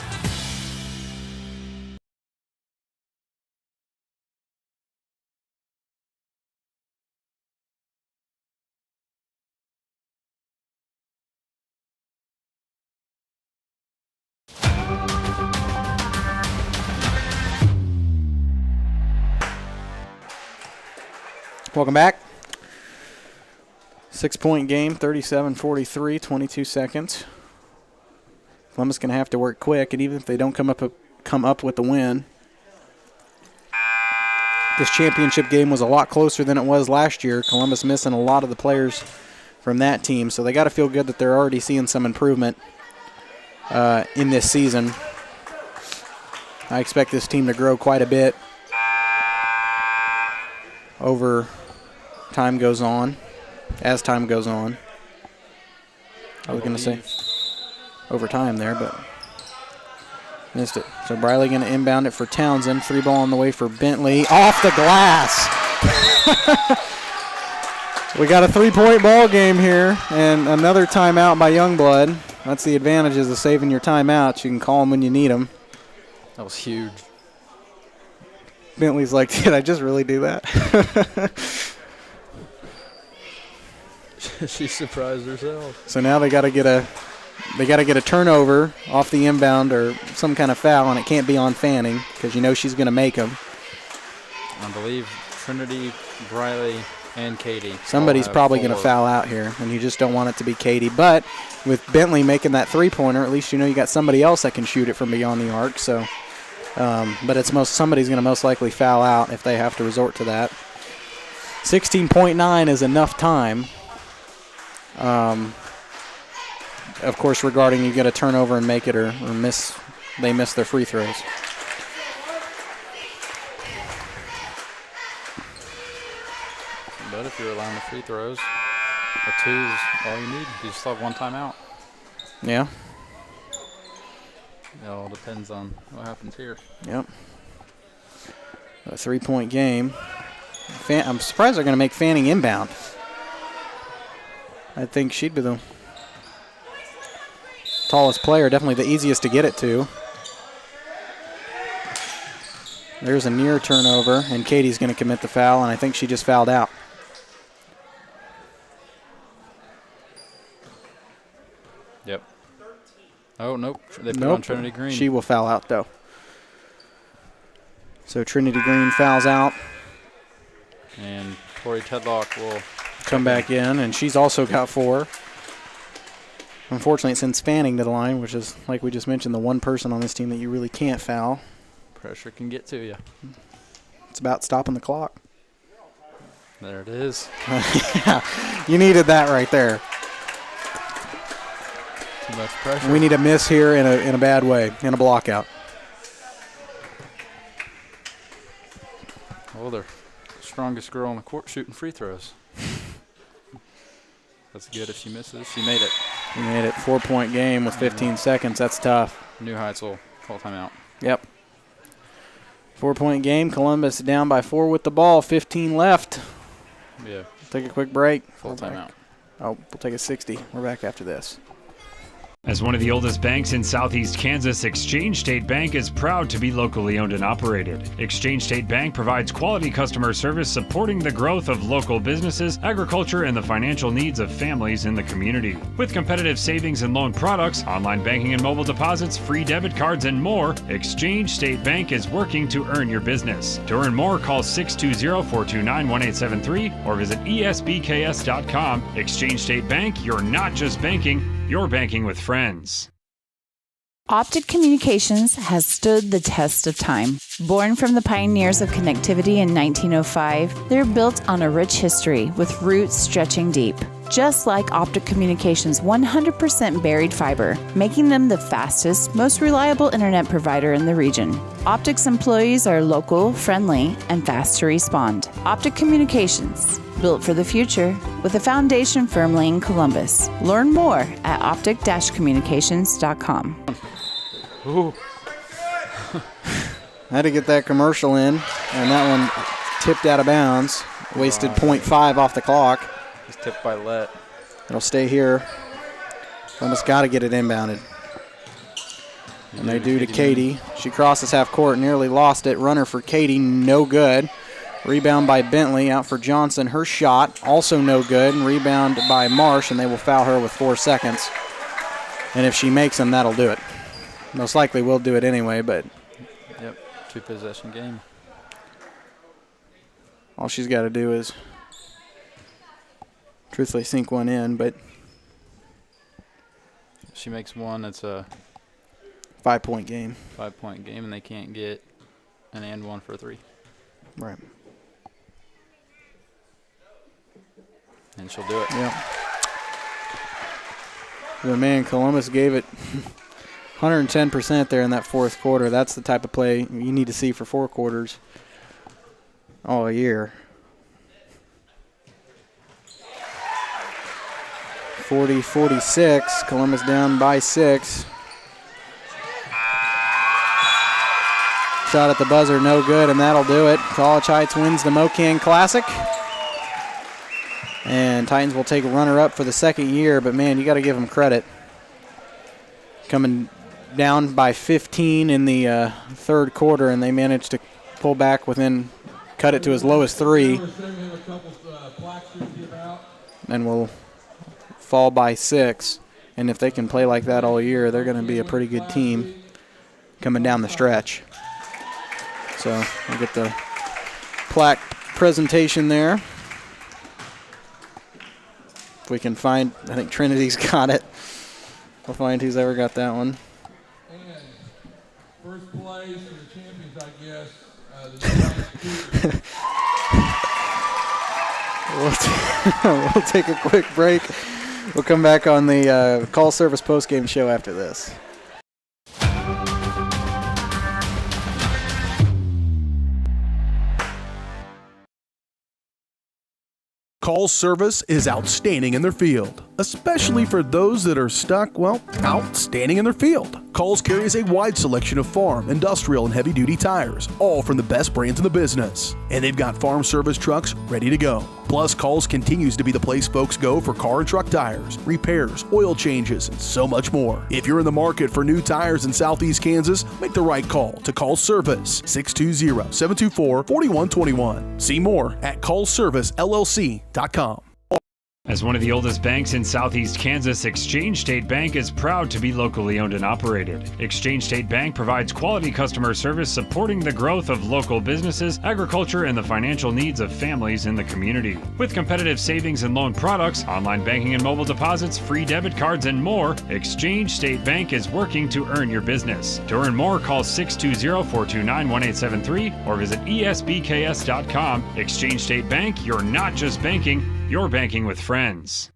Welcome back. 6-point game, 37-43, 22 seconds. Columbus going to have to work quick, and even if they don't come up with the win, this championship game was a lot closer than it was last year. Columbus missing a lot of the players from that team, so they got to feel good that they're already seeing some improvement in this season. I expect this team to grow quite a bit over time goes on, as time goes on. I was going to say over time there, but missed it. So Briley going to inbound it for Townsend. 3 ball on the way for Bentley. Off the glass. We got a 3-point ball game here, and another timeout by Youngblood. That's the advantages of saving your timeouts. You can call them when you need them. That was huge. Bentley's like, did I just really do that? She surprised herself. So now they got to get a turnover off the inbound or some kind of foul, and it can't be on Fanning because you know she's going to make them. I believe Trinity, Briley, and Katie. Somebody's probably going to foul out here, and you just don't want it to be Katie. But with Bentley making that three-pointer, at least you know you got somebody else that can shoot it from beyond the arc. So, but it's somebody's going to most likely foul out if they have to resort to that. 16.9 is enough time. Of course, regarding you get a turnover and make it or miss, they miss their free throws. But if you're allowing the free throws, a 2 is all you need. You just have one timeout. Yeah. It all depends on what happens here. Yep. A 3-point game. I'm surprised they're going to make Fanning inbound. I think she'd be the tallest player, definitely the easiest to get it to. There's a near turnover, and Katie's going to commit the foul, and I think she just fouled out. Yep. Oh, nope. They put on Trinity Green. She will foul out, though. So Trinity Green fouls out. And Tori Tedlock will come back in, and she's also got 4. Unfortunately, it sends Fanning to the line, which is, like we just mentioned, the one person on this team that you really can't foul. Pressure can get to you. It's about stopping the clock. There it is. Yeah, you needed that right there. Too much pressure. We need a miss here in a bad way, in a block out. Well, they're strongest girl on the court shooting free throws. That's good if she misses. She made it. She made it. 4-point game with 15 seconds. That's tough. New Heights will call timeout. Yep. 4-point game. Columbus down by 4 with the ball. 15 left. Yeah. Take a quick break. Full timeout. Oh, we'll take a 60. We're back after this. As one of the oldest banks in Southeast Kansas, Exchange State Bank is proud to be locally owned and operated. Exchange State Bank provides quality customer service supporting the growth of local businesses, agriculture, and the financial needs of families in the community. With competitive savings and loan products, online banking and mobile deposits, free debit cards, and more, Exchange State Bank is working to earn your business. To earn more, call 620-429-1873 or visit esbks.com. Exchange State Bank, you're not just banking, you're banking with friends. Optic Communications has stood the test of time. Born from the pioneers of connectivity in 1905, they're built on a rich history with roots stretching deep. Just like Optic Communications' 100% buried fiber, making them the fastest, most reliable internet provider in the region. Optic's employees are local, friendly, and fast to respond. Optic Communications, built for the future, with a foundation firmly in Columbus. Learn more at optic-communications.com. Ooh. I had to get that commercial in, and that one tipped out of bounds. Wasted 0.5 off the clock. It's tipped by Let. It'll stay here. Almost got to get it inbounded. And they do to Katie. She crosses half court, nearly lost it. Runner for Katie, no good. Rebound by Bentley, out for Johnson. Her shot, also no good. And rebound by Marsh, and they will foul her with 4 seconds. And if she makes them, that'll do it. Most likely will do it anyway, but. Yep, 2-possession game. All she's got to do is truthfully sink one in, but. If she makes one, it's a 5-point game. 5-point game, and they can't get an and one for 3. Right. And she'll do it. Yeah. The man, Columbus gave it 110% there in that fourth quarter. That's the type of play you need to see for 4 quarters all year. 40-46. Columbus down by 6. Shot at the buzzer, no good, and that'll do it. College Heights wins the MOKAN Classic. And Titans will take a runner-up for the second year, but, man, you got to give them credit. Coming down by 15 in the third quarter, and they managed to pull back cut it to as low as 3. And we'll fall by 6. And if they can play like that all year, they're going to be a pretty good team coming down the stretch. So we'll get the plaque presentation there. If we can find, I think Trinity's got it. We'll find who's ever got that one. And first place for the champions, I We'll guess. take a quick break. We'll come back on the call service postgame show after this. Call service is outstanding in their field, especially for those that are stuck, well, outstanding in their field. Calls carries a wide selection of farm, industrial, and heavy-duty tires, all from the best brands in the business. And they've got farm service trucks ready to go. Plus, Calls continues to be the place folks go for car and truck tires, repairs, oil changes, and so much more. If you're in the market for new tires in Southeast Kansas, make the right call to Call Service, 620-724-4121. See more at callservicellc.com. As one of the oldest banks in Southeast Kansas, Exchange State Bank is proud to be locally owned and operated. Exchange State Bank provides quality customer service supporting the growth of local businesses, agriculture, and the financial needs of families in the community. With competitive savings and loan products, online banking and mobile deposits, free debit cards, and more, Exchange State Bank is working to earn your business. To earn more, call 620-429-1873 or visit esbks.com. Exchange State Bank, you're not just banking, you're banking with friends.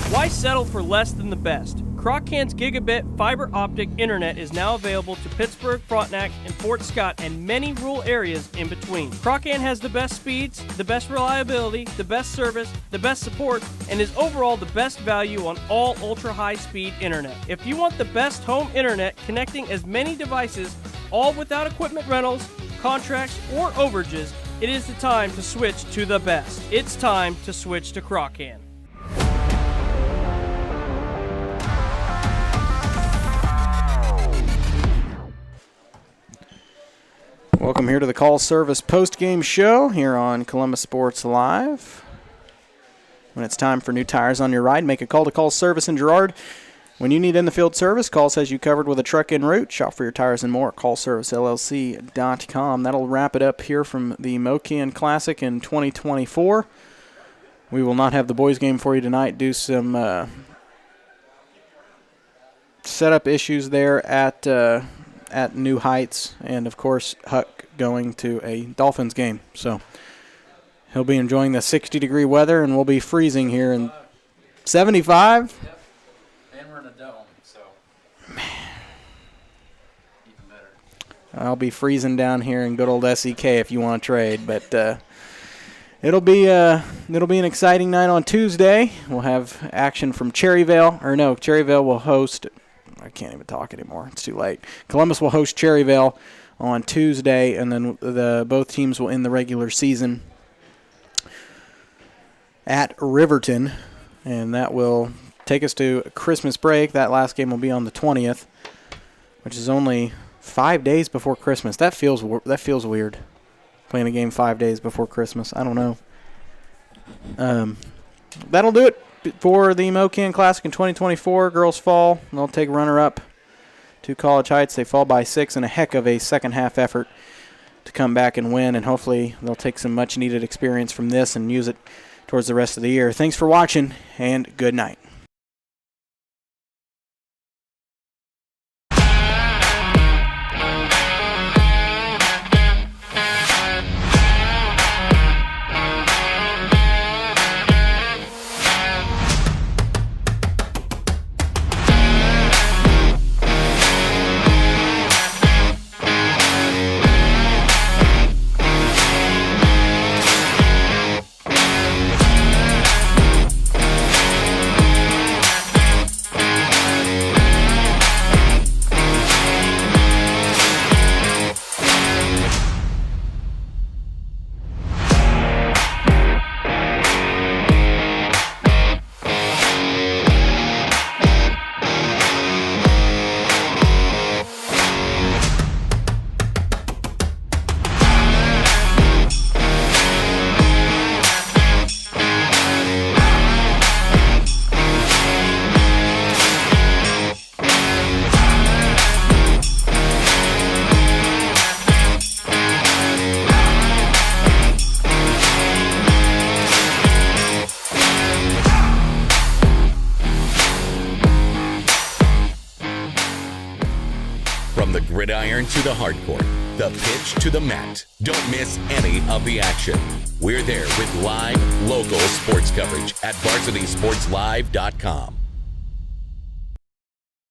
Why settle for less than the best? Croc-Can's gigabit fiber optic internet is now available to Pittsburgh, Frontenac, and Fort Scott, and many rural areas in between. Croc-Can has the best speeds, the best reliability, the best service, the best support, and is overall the best value on all ultra-high-speed internet. If you want the best home internet connecting as many devices, all without equipment rentals, contracts, or overages, it is the time to switch to the best. It's time to switch to Croc-Can. Welcome here to the Call Service post-game show here on Columbus Sports Live. When it's time for new tires on your ride, make a call to Call Service in Girard. When you need in-the-field service, Call has you covered with a truck en route. Shop for your tires and more at callservicellc.com. That'll wrap it up here from the MOKAN Classic in 2024. We will not have the boys game for you tonight due to some setup issues there at New Heights, and of course Huck going to a Dolphins game. So he'll be enjoying the 60-degree weather, and we'll be freezing here in 75. Yep. And we're in a dome, so even better. I'll be freezing down here in good old SEK if you want to trade, but it'll be an exciting night on Tuesday. We'll have action from Cherryvale, or no, Cherryvale will host. I can't even talk anymore. It's too late. Columbus will host Cherryvale on Tuesday, and then both teams will end the regular season at Riverton, and that will take us to Christmas break. That last game will be on the 20th, which is only 5 days before Christmas. That feels weird, playing a game 5 days before Christmas. I don't know. That'll do it for the MOKAN Classic in 2024. Girls fall. They'll take runner-up to College Heights. They fall by 6 in a heck of a second-half effort to come back and win, and hopefully they'll take some much-needed experience from this and use it towards the rest of the year. Thanks for watching, and good night. From the gridiron to the hardcourt, the pitch to the mat, don't miss any of the action. We're there with live, local sports coverage at VarsitySportsLive.com.